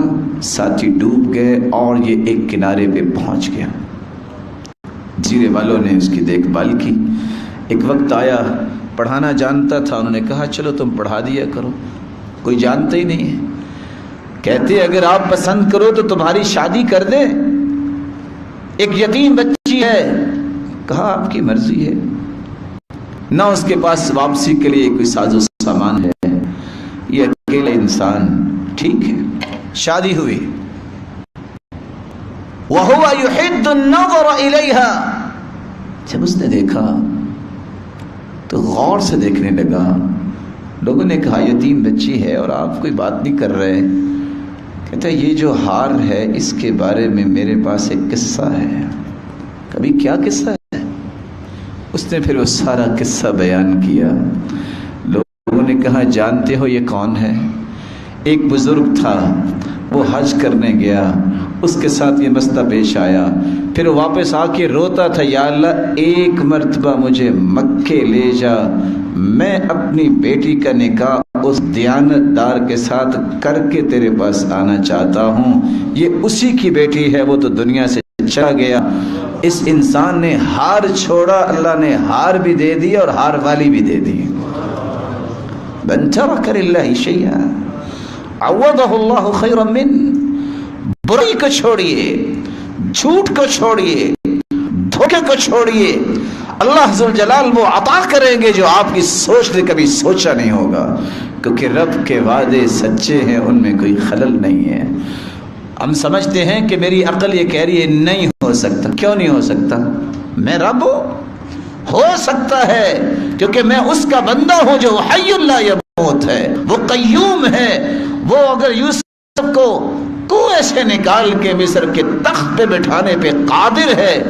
ساتھی ڈوب گئے اور یہ ایک کنارے پہ پہنچ گیا. جزیرے والوں نے اس کی دیکھ بھال کی. ایک وقت آیا، پڑھانا جانتا تھا، انہوں نے کہا چلو تم پڑھا دیا کرو. کوئی جانتا ہی نہیں ہے. کہتے اگر آپ پسند کرو تو تمہاری شادی کر دیں. ایک یتیم بچی ہے. کہا آپ کی مرضی ہے. نہ اس کے پاس واپسی کے لیے کوئی ساز و سامان ہے، یہ اکیلا انسان. ٹھیک ہے، شادی ہوئی. وَهُوَ يُحِدُّ النَّظَرَ إِلَيْهَا. جب اس نے دیکھا تو غور سے دیکھنے لگا. لوگوں نے کہا یتیم بچی ہے اور آپ کوئی بات نہیں کر رہے. کہتا ہے یہ جو ہار ہے اس کے بارے میں میرے پاس ایک قصہ ہے. کبھی کیا قصہ ہے؟ اس نے پھر وہ سارا قصہ بیان کیا. لوگوں نے کہا جانتے ہو یہ کون ہے؟ ایک بزرگ تھا، وہ حج کرنے گیا، اس کے ساتھ یہ مسئلہ پیش آیا. پھر واپس آ کے روتا تھا، یا اللہ ایک مرتبہ مجھے مکے لے جا، میں اپنی بیٹی کا نکاح اس دیانت دار کے ساتھ کر کے تیرے پاس آنا چاہتا ہوں. یہ اسی کی بیٹی ہے، وہ تو دنیا سے چلا گیا. اس انسان نے ہار چھوڑا، اللہ نے ہار بھی دے دی اور ہار والی بھی دے دی. من ترک للہ شیئا عوضہ اللہ خیرا من. برائی کو چھوڑیے، جھوٹ کو چھوڑیے، دھوکے کو چھوڑیے. اللہ ذوالجلال وہ عطا کریں گے جو آپ کی سوچ نے کبھی سوچا نہیں ہوگا، کیونکہ رب کے وعدے سچے ہیں، ان میں کوئی خلل نہیں ہے. ہم سمجھتے ہیں کہ میری عقل یہ کہہ رہی ہے نہیں ہو سکتا. کیوں نہیں ہو سکتا؟ میں رب ہوں. ہو سکتا ہے کیونکہ میں اس کا بندہ ہوں جو حی لا یموت ہے، وہ قیوم ہے. وہ اگر یوسف کو کنویں سے نکال کے مصر کے تخت پہ بٹھانے پہ قادر ہے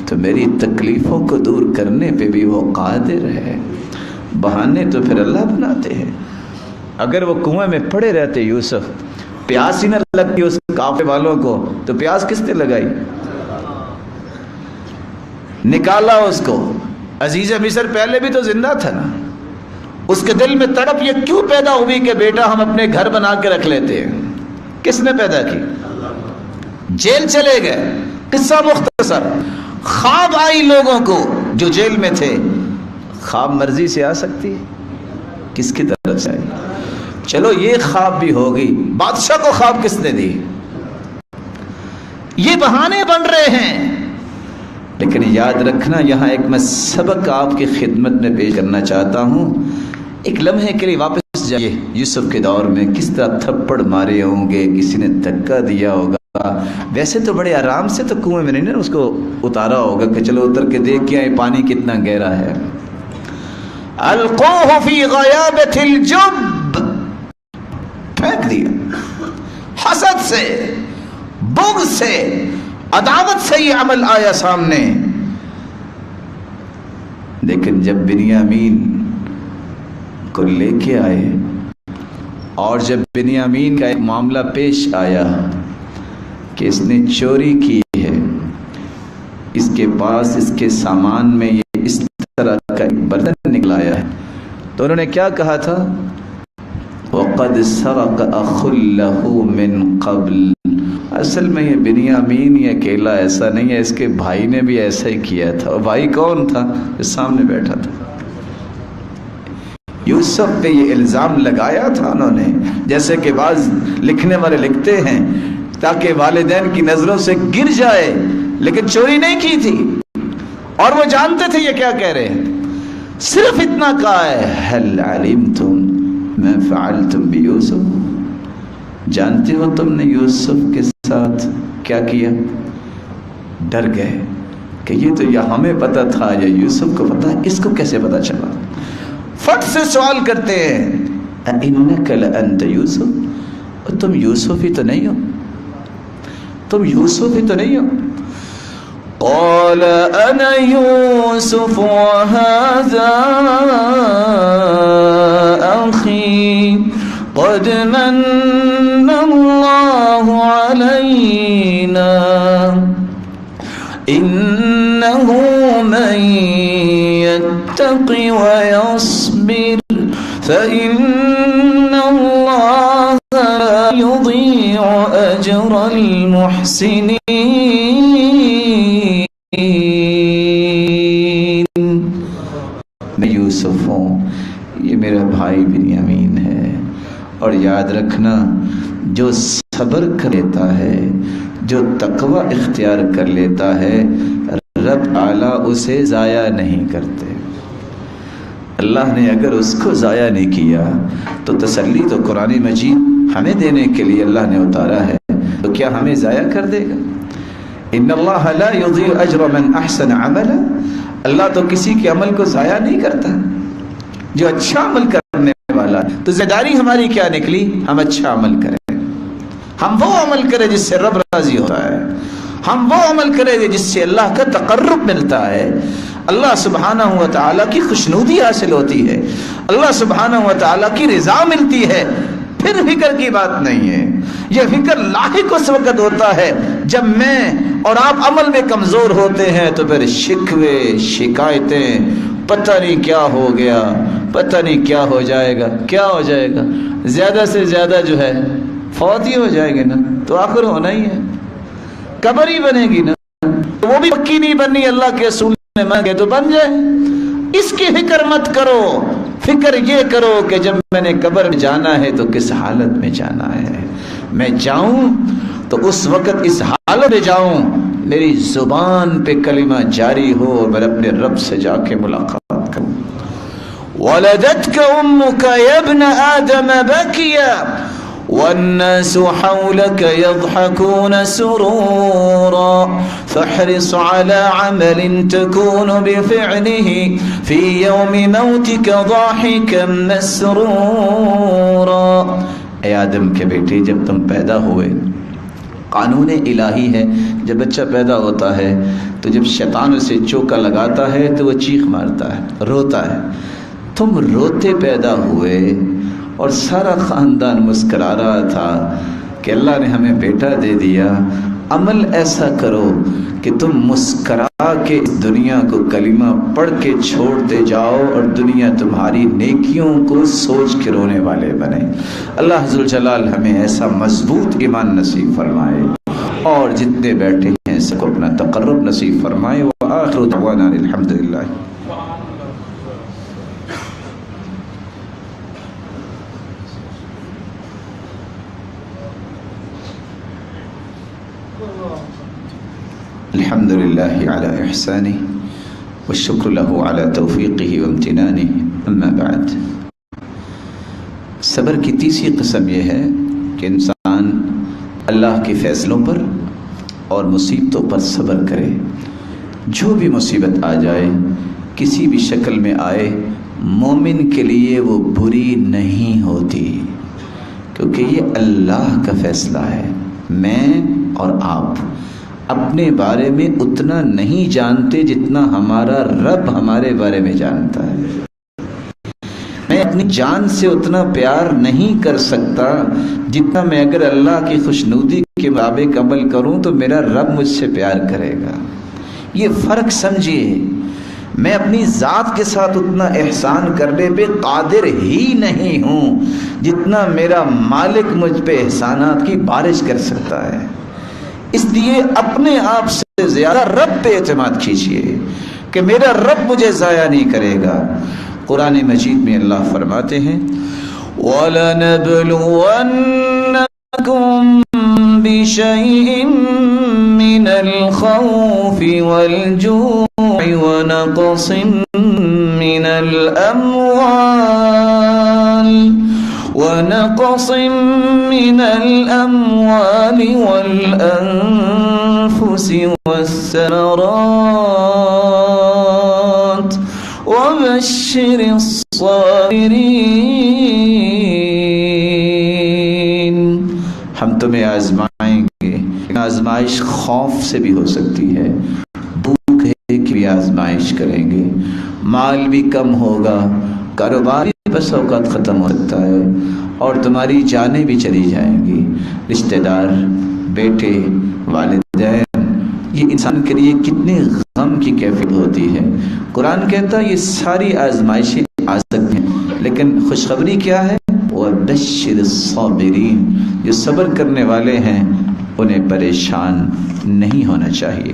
تو میری تکلیفوں کو دور کرنے پہ بھی وہ قادر ہے. بہانے تو پھر اللہ بناتے ہیں. اگر وہ کنویں میں پڑے رہتے یوسف، پیاس ہی نہ لگتی اس کافے والوں کو، تو پیاس کس نے لگائی؟ نکالا اس کو. عزیز مصر پہلے بھی تو زندہ تھا نا. اس کے دل میں تڑپ یہ کیوں پیدا ہوئی کہ بیٹا ہم اپنے گھر بنا کے رکھ لیتے ہیں؟ کس نے پیدا کی؟ جیل چلے گئے. قصہ مختصر. خواب آئی لوگوں کو جو جیل میں تھے. خواب مرضی سے آ سکتی ہے؟ کس کی طرف سے آئی؟ چلو یہ خواب بھی ہوگی، بادشاہ کو خواب کس نے دی؟ یہ بہانے بن رہے ہیں. لیکن یاد رکھنا، یہاں ایک میں سبق آپ کی خدمت میں پیش کرنا چاہتا ہوں. ایک لمحے کے لیے واپس جائیے. یوسف کے دور میں کس طرح تھپڑ مارے ہوں گے، کسی نے دھکا دیا ہوگا. ویسے تو بڑے آرام سے تو کنویں میں نہیں نا اس کو اتارا ہوگا کہ چلو اتر کے دیکھ کے آئے پانی کتنا گہرا ہے. القوہ فی غیابۃ الجب، پھینک دیا. حسد سے، بغض سے، عداوت سے یہ عمل آیا سامنے. لیکن جب بنیامین کو لے کے آئے اور جب بنیامین کا ایک معاملہ پیش آیا کہ اس نے چوری کی ہے، اس کے پاس اس کے سامان میں یہ اس طرح کا ایک برتن نکلایا ہے، تو انہوں نے کیا کہا تھا؟ وَقَدْ سَرَقَ أَخٌ لَهُ مِنْ قَبْلِ. اصل میں یہ بنیامین یہ اکیلا ایسا نہیں ہے، اس کے بھائی نے بھی ایسا ہی کیا تھا. اور بھائی کون تھا؟ جو سامنے بیٹھا تھا. یوسف پہ یہ الزام لگایا تھا انہوں نے، جیسے کہ بعض لکھنے والے لکھتے ہیں تاکہ والدین کی نظروں سے گر جائے، لیکن چوری نہیں کی تھی. اور وہ جانتے تھے یہ کیا کہہ رہے ہیں. صرف اتنا کہا ہے هل علمتم ما فعلتم بیوسف. جانتے ہو تم نے یوسف کے ساتھ کیا کیا؟ ڈر گئے کہ یہ تو یا ہمیں پتا تھا یا یوسف کو پتا ہے، اس کو کیسے پتا چلا؟ فٹ سے سوال کرتے ہیں اِنَّكَ لَأَنْتَ یوسف، تم یوسف ہی تو نہیں ہو، تم یوسف ہی تو نہیں ہو. قال انا يوسف وهذا اخي قد من الله علينا انه من يتق ويصبر فان الله لا يضيع اجر المحسنين. میں یوسف ہوں، یہ میرا بھائی بنیامین ہے. اور یاد رکھنا، جو صبر کر لیتا ہے، جو تقوی اختیار کر لیتا ہے، رب اعلیٰ اسے ضائع نہیں کرتے. اللہ نے اگر اس کو ضائع نہیں کیا تو تسلی تو قرآن مجید ہمیں دینے کے لیے اللہ نے اتارا ہے، تو کیا ہمیں ضائع کر دے گا؟ ان اللہ لا یضیع اجر من احسن عملا. اللہ تو کسی کے عمل کو ضائع نہیں کرتا، جو اچھا عمل کرنے والا. تو ذمہ داری ہماری کیا نکلی؟ ہم اچھا عمل کریں، ہم وہ عمل کریں جس سے رب راضی ہوتا ہے، ہم وہ عمل کریں جس سے اللہ کا تقرب ملتا ہے، اللہ سبحانہ و تعالیٰ کی خوشنودی حاصل ہوتی ہے، اللہ سبحانہ و تعالیٰ کی رضا ملتی ہے. پھر فکر کی بات نہیں ہے. یہ فکر لاحق اس وقت ہوتا ہے جب میں اور آپ عمل میں کمزور ہوتے ہیں، تو پھر شکوے شکایتیں، پتہ نہیں کیا ہو گیا، پتہ نہیں کیا ہو جائے گا، کیا ہو جائے گا. زیادہ سے زیادہ جو ہے فوت ہی ہو جائے گی نا، تو آخر ہونا ہی ہے، قبر ہی بنے گی نا. وہ بھی پکی نہیں بننی، اللہ کے رسول نے مانگے تو بن جائے. اس کی فکر مت کرو، فکر یہ کرو کہ جب میں نے قبر میں جانا ہے تو کس حالت میں جانا ہے. میں جاؤں تو اس وقت اس حالت میں جاؤں میری زبان پہ کلمہ جاری ہو اور میں اپنے رب سے جا کے ملاقات کروں. وَلَدَتْكَ أُمُّكَ يَا ابْنَ آدَمَ بَكِيًا والناس حولك يضحكون سرورا فاحرص على عمل تكون بفعله في يوم موتك ضاحكا مسرورا. اے آدم کے بیٹے، جب تم پیدا ہوئے، قانون الہی ہے، جب بچہ پیدا ہوتا ہے تو جب شیطان اسے چوکا لگاتا ہے تو وہ چیخ مارتا ہے، روتا ہے. تم روتے پیدا ہوئے اور سارا خاندان مسکرا رہا تھا کہ اللہ نے ہمیں بیٹا دے دیا. عمل ایسا کرو کہ تم مسکرا کے اس دنیا کو کلمہ پڑھ کے چھوڑتے جاؤ اور دنیا تمہاری نیکیوں کو سوچ کے رونے والے بنے. اللہ ذوالجلال ہمیں ایسا مضبوط ایمان نصیب فرمائے اور جتنے بیٹھے ہیں سب کو اپنا تقرب نصیب فرمائے. وآخر دعوانا الحمدللہ. الحمد لله على إحسانه والشكر له على توفيقه وامتنانه. اما بعد، صبر کی تیسری قسم یہ ہے کہ انسان اللہ کے فیصلوں پر اور مصیبتوں پر صبر کرے. جو بھی مصیبت آ جائے، کسی بھی شکل میں آئے، مومن کے لیے وہ بری نہیں ہوتی، کیونکہ یہ اللہ کا فیصلہ ہے. میں اور آپ اپنے بارے میں اتنا نہیں جانتے جتنا ہمارا رب ہمارے بارے میں جانتا ہے. میں اپنی جان سے اتنا پیار نہیں کر سکتا جتنا میں اگر اللہ کی خوشنودی کے مطابق عمل کروں تو میرا رب مجھ سے پیار کرے گا. یہ فرق سمجھیے. میں اپنی ذات کے ساتھ اتنا احسان کرنے پہ قادر ہی نہیں ہوں جتنا میرا مالک مجھ پہ احسانات کی بارش کر سکتا ہے. اس لیے اپنے آپ سے زیادہ رب پہ اعتماد کیجیے کہ میرا رب مجھے ضائع نہیں کرے گا. قرآن مجید میں اللہ فرماتے ہیں وَلَنَبْلُوَنَّكُمْ بِشَيْءٍ مِّنَ الْخَوْفِ وَالْجُوعِ وَنَقْصٍ مِّنَ الْأَمْوَالِ وَالْأَنفُسِ وَالثَّمَرَاتِ وَبَشِّرِ الصَّابِرِينَ. ہم تمہیں آزمائیں گے. آزمائش خوف سے بھی ہو سکتی ہے، بھوک کی بھی آزمائش کریں گے، مال بھی کم ہوگا، کاروبار بھی بس اوقات ختم ہو سکتا ہے اور تمہاری جانیں بھی چلی جائیں گی. رشتہ دار، بیٹے، والدین، یہ انسان کے لیے کتنے غم کی کیفیت ہوتی ہے. قرآن کہتا ہے یہ ساری آزمائشیں آ سکتی ہیں، لیکن خوشخبری کیا ہے؟ وَبَشِّرِ الصَّابِرِينَ. جو صبر کرنے والے ہیں انہیں پریشان نہیں ہونا چاہیے۔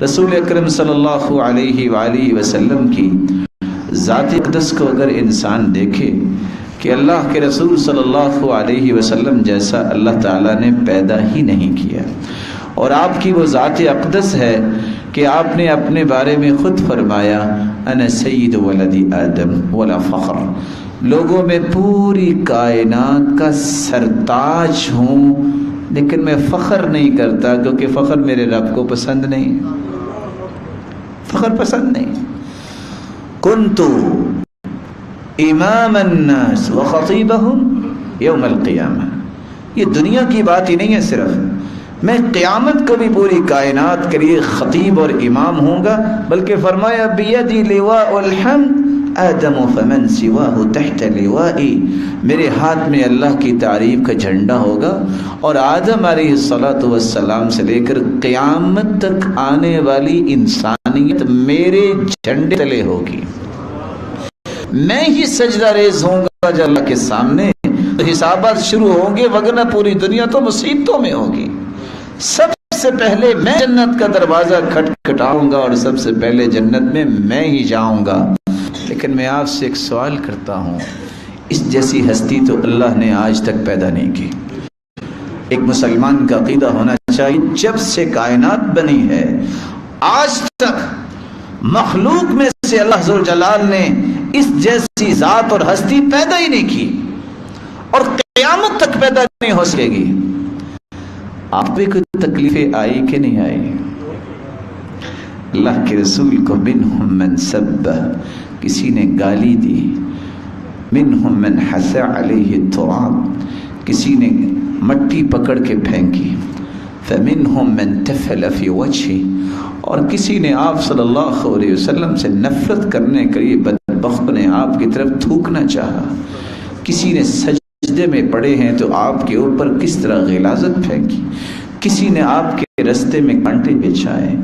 رسول اکرم صلی اللہ علیہ وآلہ وسلم کی ذات اقدس کو اگر انسان دیکھے کہ اللہ کے رسول صلی اللہ علیہ وسلم جیسا اللہ تعالیٰ نے پیدا ہی نہیں کیا، اور آپ کی وہ ذات اقدس ہے کہ آپ نے اپنے بارے میں خود فرمایا انا سید ولد آدم ولا فخر، لوگوں میں پوری کائنات کا سرتاج ہوں لیکن میں فخر نہیں کرتا، کیونکہ فخر میرے رب کو پسند نہیں، فخر پسند نہیں۔ کنتو امام الناس وخطیبہم یوم القیامہ، یہ دنیا کی بات ہی نہیں ہے، صرف میں قیامت کو بھی پوری کائنات کے لیے خطیب اور امام ہوں گا، بلکہ فرمایا بیدی لواء الحمد آدم فمن سواہ تحت لوائی، میرے ہاتھ میں اللہ کی تعریف کا جھنڈا ہوگا، اور آدم علیہ الصلاۃ والسلام سے لے کر قیامت تک آنے والی انسانیت میرے جھنڈے تلے ہوگی، میں ہی سجدہ ریز ہوں گا جو اللہ کے سامنے، حسابات شروع ہوں گے، ورنہ پوری دنیا تو مصیبتوں میں ہوگی۔ سب سے پہلے میں جنت کا دروازہ کھٹکھٹاؤں گا اور سب سے پہلے جنت میں ہی جاؤں گا۔ لیکن میں آپ سے ایک سوال کرتا ہوں، اس جیسی ہستی تو اللہ نے آج تک پیدا نہیں کی۔ ایک مسلمان کا عقیدہ ہونا چاہیے جب سے کائنات بنی ہے آج تک مخلوق میں سے اللہ ذو الجلال نے اس جیسی ذات اور ہستی پیدا ہی نہیں کی، اور قیامت تک پیدا نہیں ہو سکے گی۔ آپ پہ کوئی تکلیفیں آئی کہ نہیں آئی؟ اللہ کے رسول کو منہم من سب، کسی نے گالی دی، منہم من حث علیہ التراب، کسی نے مٹی پکڑ کے پھینکی، فمنہم من تفل فی وجہہ، اور کسی نے آپ صلی اللہ علیہ وسلم سے نفرت کرنے کے لیے بدبخت نے آپ کی طرف تھوکنا چاہا، کسی نے سجدے میں پڑے ہیں تو آپ کے اوپر کس طرح غلاظت پھینکی، کسی نے آپ کے رستے میں کانٹے بچھائے،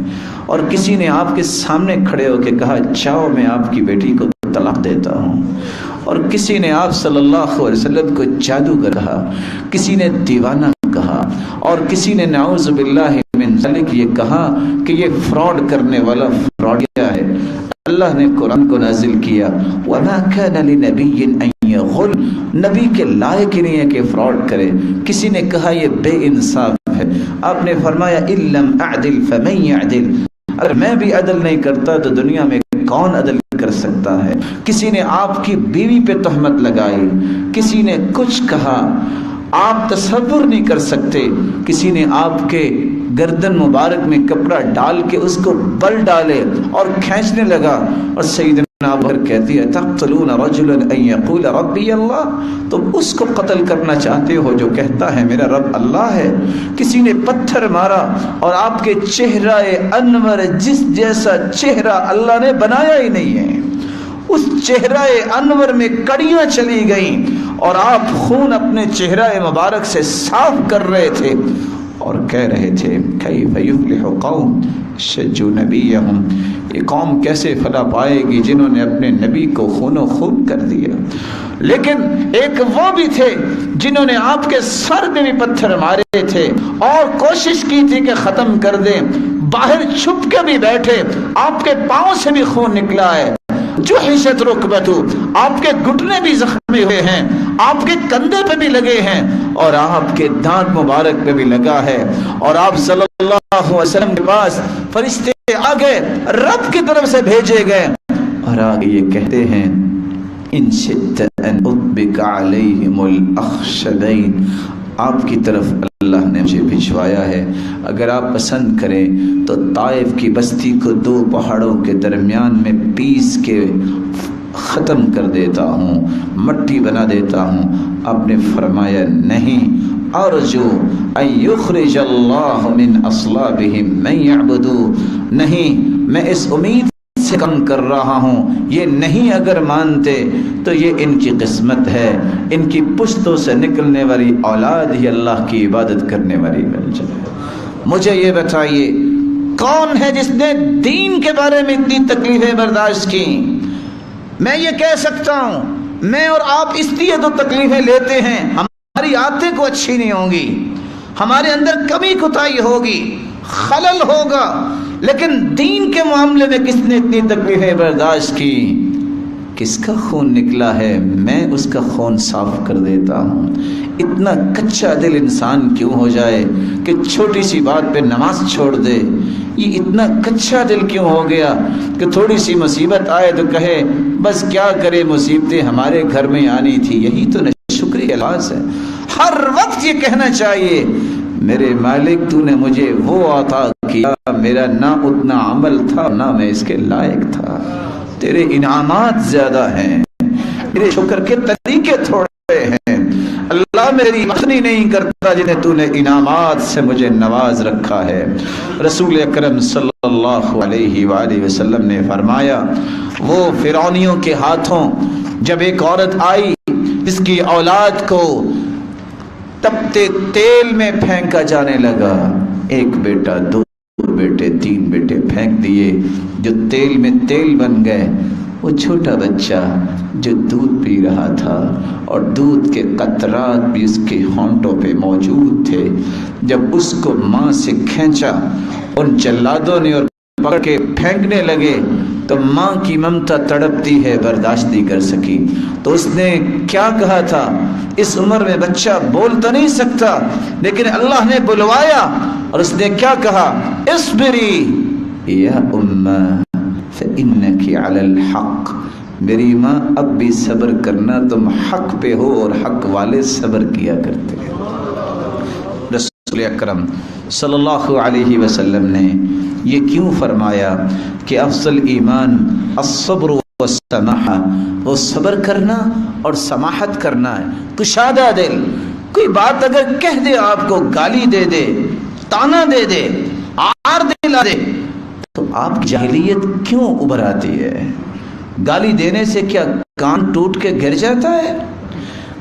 اور کسی نے آپ کے سامنے کھڑے ہو کے کہا چاہو میں آپ کی بیٹی کو طلاق دیتا ہوں، اور کسی نے آپ صلی اللہ علیہ وسلم کو جادوگر کہا، کسی نے دیوانہ کہا، اور کسی نے نعوذ باللہ من ذلک یہ کہا کہ یہ فراڈ کرنے والا فراڈیا ہے۔ اللہ نے قرآن کو نازل کیا وَمَا كَانَ لِنَبِيٍّ أَن يَغُلَّ، نبی کے لائق ہی نہیں ہے کہ فراڈ کرے۔ کسی نے کہا یہ بے انصاف ہے، آپ نے فرمایا إِن لَمْ أَعْدِلْ فَمَن يَعْدِلْ، اگر میں بھی عدل نہیں کرتا تو دنیا میں کون عدل کر سکتا ہے۔ کسی نے آپ کی بیوی پہ تہمت لگائی، کسی نے کچھ کہا، آپ تصور نہیں کر سکتے، کسی نے آپ کے گردن مبارک میں کپڑا ڈال کے اس کو بل ڈالے اور کھینچنے لگا، اور سیدنا ابو بکر کہتی ہے تقتلون رجلا ان یقول ربی اللہ، تم اس کو قتل کرنا چاہتے ہو جو کہتا ہے میرا رب اللہ ہے۔ کسی نے پتھر مارا، اور آپ کے چہرہ انور جس جیسا چہرہ اللہ نے بنایا ہی نہیں ہے، اس چہرہ انور میں کڑیاں چلی گئیں، اور آپ خون اپنے چہرہ مبارک سے صاف کر رہے تھے اور کہہ رہے تھے کیف یفلح قوم شجوا نبیہم، یہ قوم کیسے فلاح پائے گی جنہوں نے اپنے نبی کو خون و خون کر دیا۔ لیکن ایک وہ بھی تھے جنہوں نے آپ کے سر میں بھی پتھر مارے تھے اور کوشش کی تھی کہ ختم کر دیں، باہر چھپ کے بھی بیٹھے، آپ کے پاؤں سے بھی خون نکلا ہے، جحشت رکبتہ، آپ کے گھٹنے بھی زخمی ہوئے ہیں، آپ کے کندھے پہ بھی لگے ہیں، اور آپ کے دانت مبارک پہ بھی لگا ہے، اور آپ صلی اللہ علیہ وسلم کے پاس فرشتے آگے رب کی طرف سے بھیجے گئے، اور آگے یہ کہتے ہیں ان شئت ان اطبق علیہم الاخشبین، آپ کی طرف اللہ نے مجھے بھجوایا ہے، اگر آپ پسند کریں تو طائف کی بستی کو دو پہاڑوں کے درمیان میں پیس کے ختم کر دیتا ہوں، مٹی بنا دیتا ہوں۔ آپ نے فرمایا نہیں، ارجو ان یخرج اللہ من اصلابہم من یعبدو، نہیں میں اس امید سے کم کر رہا ہوں، یہ نہیں اگر مانتے تو یہ ان کی قسمت ہے، ان کی پشتوں سے نکلنے والی اولاد ہی اللہ کی عبادت کرنے والی بن جائے۔ مجھے یہ بتائیے کون ہے جس نے دین کے بارے میں اتنی تکلیفیں برداشت کی؟ میں یہ کہہ سکتا ہوں میں اور آپ اس لیے تو تکلیفیں لیتے ہیں، ہماری عادتیں کو اچھی نہیں ہوں گی، ہمارے اندر کمی کوتاہی ہوگی، خلل ہوگا، لیکن دین کے معاملے میں کس نے اتنی تکلیفیں برداشت کی؟ کس کا خون نکلا ہے، میں اس کا خون صاف کر دیتا ہوں۔ اتنا کچا دل انسان کیوں ہو جائے کہ چھوٹی سی بات پہ نماز چھوڑ دے؟ یہ اتنا کچا دل کیوں ہو گیا کہ تھوڑی سی مصیبت آئے تو کہے بس کیا کرے، مصیبتیں ہمارے گھر میں آنی تھی؟ یہی تو شکر کے الفاظ ہے۔ ہر وقت یہ کہنا چاہیے میرے مالک تو نے مجھے وہ عطا کیا، میرا نہ اتنا عمل تھا نہ میں اس کے لائق تھا، تیرے انعامات زیادہ ہیں، میرے شکر کے طریقے تھوڑے ہیں، اللہ میری مخنی نہیں کرتا جنہیں تو نے انعامات سے مجھے نواز رکھا ہے۔ رسول اکرم صلی اللہ علیہ وآلہ وسلم نے فرمایا، وہ فرعونیوں کے ہاتھوں جب ایک عورت آئی جس کی اولاد کو تپتے تیل میں پھینکا جانے لگا، ایک بیٹا، دو بیٹے، تین بیٹے پھینک دیے جو تیل میں تیل بن گئے، وہ چھوٹا بچہ جو دودھ پی رہا تھا اور دودھ کے قطرات بھی اس کے ہونٹوں پہ موجود تھے، جب اس کو ماں سے کھینچا ان جلادوں نے اور پکڑ کے پھینکنے لگے تو ماں کی ممتا تڑپتی ہے، برداشت نہیں کر سکی، تو اس نے کیا کہا تھا؟ اس عمر میں بچہ بول تو نہیں سکتا، لیکن اللہ نے بلوایا اور اس نے کیا کہا؟ اصبری یا امّا فإنکی علی الحق، میری ماں اب بھی صبر کرنا، تم حق پہ ہو اور حق والے صبر کیا کرتے ہیں۔ رسول اکرم صلی اللہ علیہ وسلم نے یہ کیوں فرمایا کہ افضل ایمان الصبر والسماحہ، وہ صبر کرنا اور سماحت کرنا ہے، کشادہ دل۔ کوئی بات اگر کہہ دے، آپ کو گالی دے دے، تانا دے دے، آر دلا دے، تو آپ کی جاہلیت کیوں ابھر آتی ہے؟ گالی دینے سے کیا کان ٹوٹ کے گر جاتا ہے؟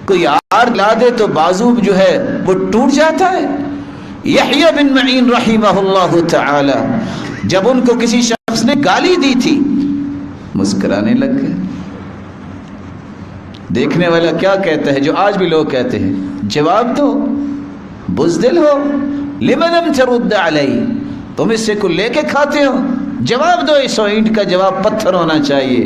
کوئی آر لا دے تو بازو جو ہے وہ ٹوٹ جاتا ہے؟ یحییٰ بن معین رحمہ اللہ تعالی جب ان کو کسی شخص نے گالی دی تھی، مسکرانے لگ گئے۔ دیکھنے والا کیا کہتا ہے، جو آج بھی لوگ کہتے ہیں، جواب دو، بزدل ہو، لمن لم ترد علی، تم اس سے کو لے کے کھاتے ہو، جواب دو۔ اس اینٹ کا جواب پتھر ہونا چاہیے۔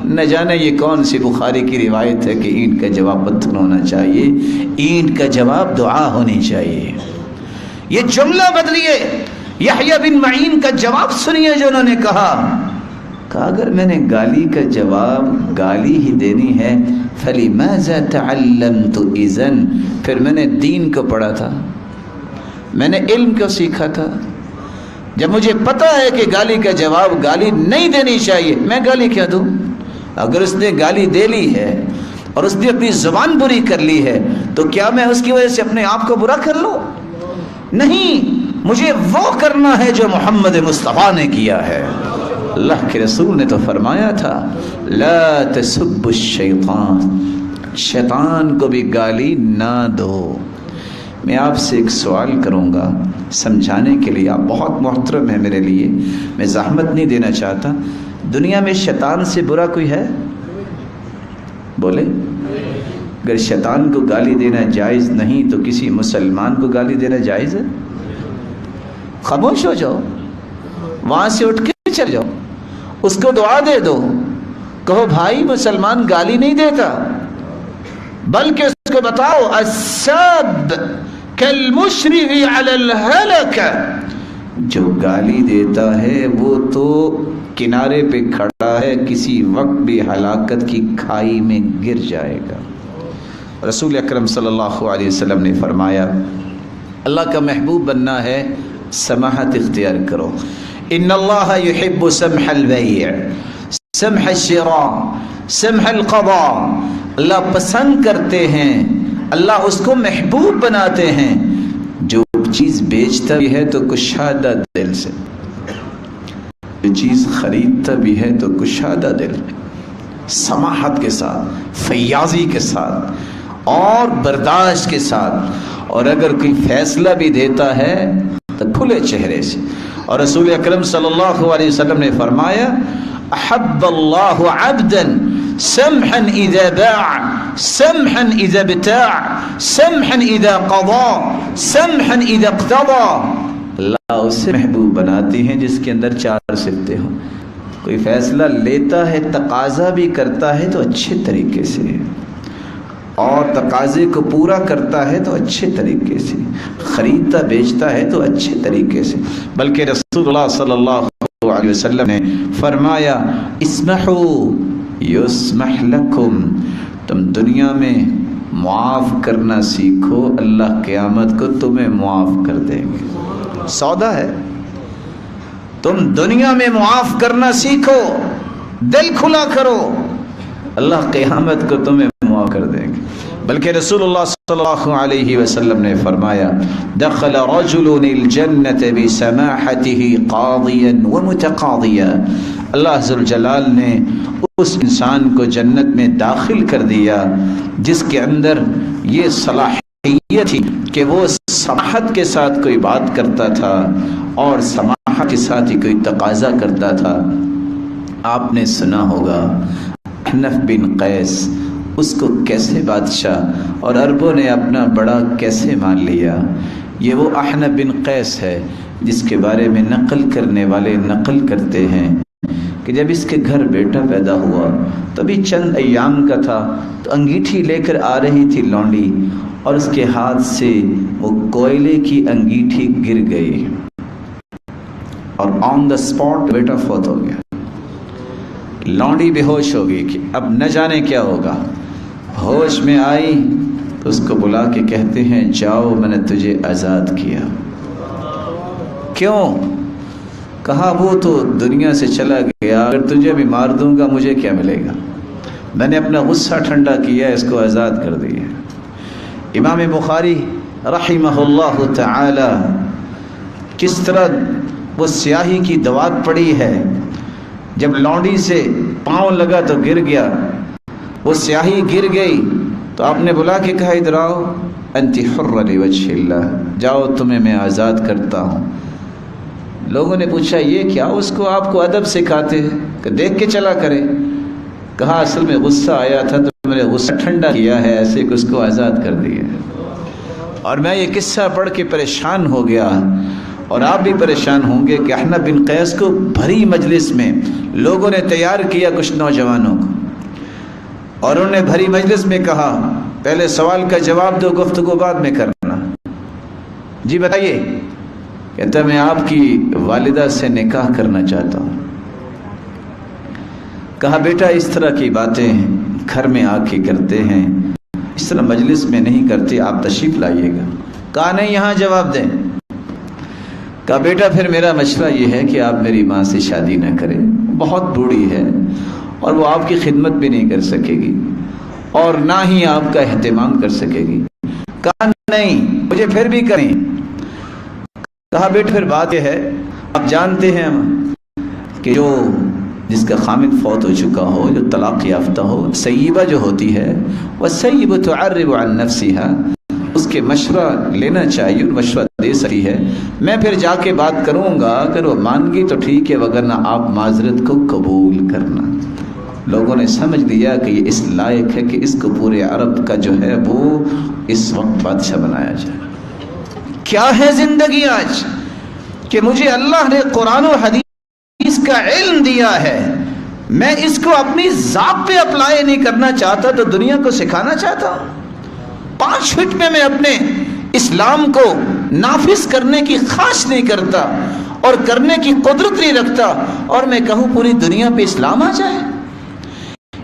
نہ جانے یہ کون سی بخاری کی روایت ہے کہ اینٹ کا جواب پتھر ہونا چاہیے، اینٹ کا جواب دعا ہونی چاہیے۔ یہ جملہ بدلیے، یحییٰ بن معین کا جواب سنیے جو انہوں نے کہا اگر میں نے گالی کا جواب گالی ہی دینی ہے، فَلِمَاذَا تَعَلَّمْتُ إِذًا، پھر میں نے دین کو پڑھا تھا، میں نے علم کو سیکھا تھا۔ جب مجھے پتا ہے کہ گالی کا جواب گالی نہیں دینی چاہیے، میں گالی کیا دوں؟ اگر اس نے گالی دے لی ہے اور اس نے اپنی زبان بری کر لی ہے تو کیا میں اس کی وجہ سے اپنے آپ کو برا کر لوں؟ نہیں، مجھے وہ کرنا ہے جو محمد مصطفیٰ نے کیا ہے۔ اللہ کے رسول نے تو فرمایا تھا، لا تسب الشیطان، شیطان کو بھی گالی نہ دو۔ میں آپ سے ایک سوال کروں گا سمجھانے کے لیے، آپ بہت محترم ہیں میرے لیے، میں زحمت نہیں دینا چاہتا۔ دنیا میں شیطان سے برا کوئی ہے؟ بولے۔ اگر شیطان کو گالی دینا جائز نہیں تو کسی مسلمان کو گالی دینا جائز ہے؟ خاموش ہو جاؤ، وہاں سے اٹھ کے چل جاؤ، اس کو دعا دے دو، کہو بھائی مسلمان گالی نہیں دیتا، بلکہ اس کو بتاؤ الساب کالمشرف علی الہلکہ، جو گالی دیتا ہے وہ تو کنارے پہ کھڑا ہے، کسی وقت بھی ہلاکت کی کھائی میں گر جائے گا۔ رسول اکرم صلی اللہ علیہ وسلم نے فرمایا، اللہ کا محبوب بننا ہے، سماحت اختیار کرو۔ ان اللہ یحب سمح البیع، سمح الشراء، سمح القضاء، اللہ پسند کرتے ہیں، اللہ اس کو محبوب بناتے ہیں جو چیز بیچتا بھی ہے تو کشادہ دل سے، جو چیز خریدتا بھی ہے تو کشادہ دل، سماحت کے ساتھ، فیاضی کے ساتھ اور برداشت کے ساتھ، اور اگر کوئی فیصلہ بھی دیتا ہے تو کھلے چہرے سے۔ اور رسول اکرم صلی اللہ علیہ وسلم نے فرمایا، احب اللہ عبدا سمحا اذا باع سمحا اذا ابتاع، سمحا اذا قضا سمحا اذا اقتضى. اللہ اسے محبوب بناتے ہیں جس کے اندر چار صفتیں ہوں. کوئی فیصلہ لیتا ہے تقاضا بھی کرتا ہے تو اچھے طریقے سے, اور تقاضے کو پورا کرتا ہے تو اچھے طریقے سے, خریدتا بیچتا ہے تو اچھے طریقے سے. بلکہ رسول اللہ صلی اللہ علیہ وسلم نے فرمایا اسمحوا یسمح لکم, تم دنیا میں معاف کرنا سیکھو, اللہ قیامت کو تمہیں معاف کر دیں گے. سودا ہے, تم دنیا میں معاف کرنا سیکھو, دل کھلا کرو, اللہ قیامت کو تمہیں معاف کر دیں گے. بلکہ رسول اللہ صلی اللہ علیہ وسلم نے فرمایا دخل رجل الجنة بسماحته قاضیا ومتقاضیا. اللہ ذوالجلال نے اس انسان کو جنت میں داخل کر دیا جس کے اندر یہ صلاحیت تھی کہ وہ سماحت کے ساتھ کوئی بات کرتا تھا اور سماحت کے ساتھ ہی کوئی تقاضا کرتا تھا. آپ نے سنا ہوگا احنف بن قیس, اس کو کیسے بادشاہ اور عربوں نے اپنا بڑا کیسے مان لیا. یہ وہ احنف بن قیس ہے جس کے بارے میں نقل کرنے والے نقل کرتے ہیں کہ جب اس کے گھر بیٹا پیدا ہوا تو ابھی چند ایام کا تھا, تو انگیٹھی لے کر آ رہی تھی لونڈی, اور اس کے ہاتھ سے وہ کوئلے کی انگیٹھی گر گئی اور آن دا اسپاٹ بیٹا فوت ہو گیا. لونڈی بے ہوش ہو گئی کہ اب نہ جانے کیا ہوگا. ہوش میں آئی تو اس کو بلا کے کہتے ہیں جاؤ میں نے تجھے آزاد کیا. کیوں؟ کہا وہ تو دنیا سے چلا گیا, اگر تجھے بھی مار دوں گا مجھے کیا ملے گا, میں نے اپنا غصہ ٹھنڈا کیا, اس کو آزاد کر دیا. امام بخاری رحمہ اللہ تعالی کس طرح وہ سیاہی کی دوات پڑی ہے, جب لونڈی سے پاؤں لگا تو گر گیا, وہ سیاہی گر گئی تو آپ نے بلا کے کہا ادھر آؤ انت حر لوجہ اللہ, جاؤ تمہیں میں آزاد کرتا ہوں. لوگوں نے پوچھا یہ کیا, اس کو آپ کو ادب سکھاتے ہیں کہ دیکھ کے چلا کرے. کہا اصل میں غصہ آیا تھا تو میں نے غصہ ٹھنڈا کیا ہے, ایسے کہ اس کو آزاد کر دیا. اور میں یہ قصہ پڑھ کے پریشان ہو گیا, اور آپ بھی پریشان ہوں گے کہ احنف بن قیس کو بھری مجلس میں لوگوں نے تیار کیا کچھ نوجوانوں کو, اور انہوں نے بھری مجلس میں کہا پہلے سوال کا جواب دو, گفتگو بعد میں کرنا. جی بتائیے. کہتا میں آپ کی والدہ سے نکاح کرنا چاہتا ہوں. کہا بیٹا اس طرح کی باتیں گھر میں آ کے کرتے ہیں, اس طرح مجلس میں نہیں کرتے, آپ تشریف لائیے گا. کہا نہیں یہاں جواب دیں. کہا بیٹا پھر میرا مشورہ یہ ہے کہ آپ میری ماں سے شادی نہ کریں, بہت بوڑھی ہے اور وہ آپ کی خدمت بھی نہیں کر سکے گی اور نہ ہی آپ کا اہتمام کر سکے گی. کہا نہیں مجھے پھر بھی کریں. کہا بیٹا پھر بات یہ ہے آپ جانتے ہیں کہ جو جس کا خامد فوت ہو چکا ہو, جو طلاق یافتہ ہو, سیبہ جو ہوتی ہے وہ سیبہ تعرب عن نفسها, اس کے مشورہ لینا چاہیے, مشورہ دے سکتی ہے. میں پھر جا کے بات کروں گا, اگر وہ مان گئی تو ٹھیک ہے, وگرنہ آپ معذرت کو قبول کرنا. لوگوں نے سمجھ لیا کہ یہ اس لائق ہے کہ اس کو پورے عرب کا جو ہے وہ اس وقت بادشاہ بنایا جائے. کیا ہے زندگی آج کہ مجھے اللہ نے قرآن و حدیث کا علم دیا ہے, میں اس کو اپنی ذات پہ اپلائی نہیں کرنا چاہتا تو دنیا کو سکھانا چاہتا ہوں. 5 منٹ میں اپنے اسلام کو نافذ کرنے کی خواہش نہیں کرتا اور کرنے کی قدرت نہیں رکھتا, اور میں کہوں پوری دنیا پہ اسلام آ جائے.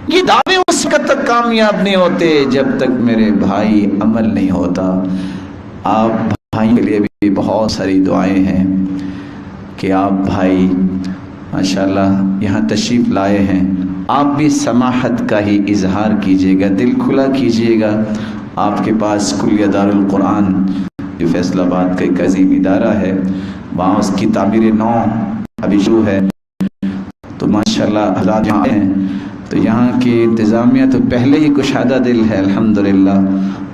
یہ دعوے اس وقت تک کامیاب نہیں ہوتے جب تک میرے بھائی عمل نہیں ہوتا. آپ بھائی کے لیے بھی بہت ساری دعائیں ہیں کہ آپ بھائی ماشاءاللہ یہاں تشریف لائے ہیں, آپ بھی سماحت کا ہی اظہار کیجیے گا, دل کھلا کیجیے گا. آپ کے پاس کلیہ دارالقرآن جو فیصل آباد کا ایک عظیم ادارہ ہے, وہاں اس کی تعمیر نو ابھی شروع ہے. تو ماشاءاللہ حضرات یہاں ہیں تو یہاں کی انتظامیہ تو پہلے ہی کشادہ دل ہے الحمدللہ.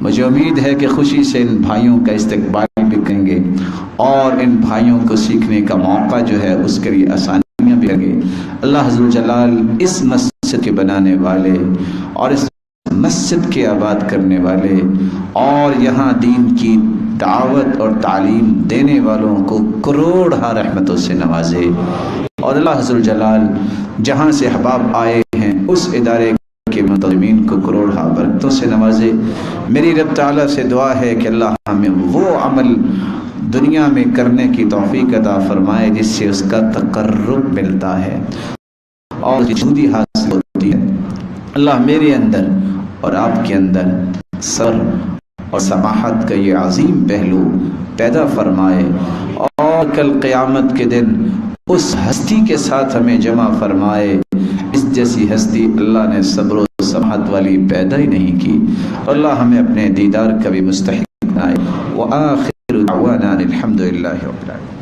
مجھے امید ہے کہ خوشی سے ان بھائیوں کا استقبال بھی کریں گے اور ان بھائیوں کو سیکھنے کا موقع جو ہے اس کے لیے آسانیاں بھی لگے. اللہ عز و جلال اس مسجد کے بنانے والے اور اس مسجد کے آباد کرنے والے اور یہاں دین کی دعوت اور تعلیم دینے والوں کو کروڑ رحمتوں سے نوازے، اور اللہ ذو الجلال جہاں سے احباب آئے ہیں اس ادارے کے منتظمین کو کروڑ برکتوں سے نوازے۔ میری رب تعالیٰ سے دعا ہے کہ اللہ ہمیں وہ عمل دنیا میں کرنے کی توفیق عطا فرمائے جس سے اس کا تقرب ملتا ہے اور جودی حاصل ہوتی ہے۔ اللہ میرے اندر اور آپ کے اندر صبر اور سماحت کا یہ عظیم پہلو پیدا فرمائے، اور کل قیامت کے دن اس ہستی کے ساتھ ہمیں جمع فرمائے اس جیسی ہستی اللہ نے صبر و سماحت والی پیدا ہی نہیں کی۔ اللہ ہمیں اپنے دیدار کا بھی مستحق بنائے۔ وآخر دعوانا الحمد للہ رب العالمین۔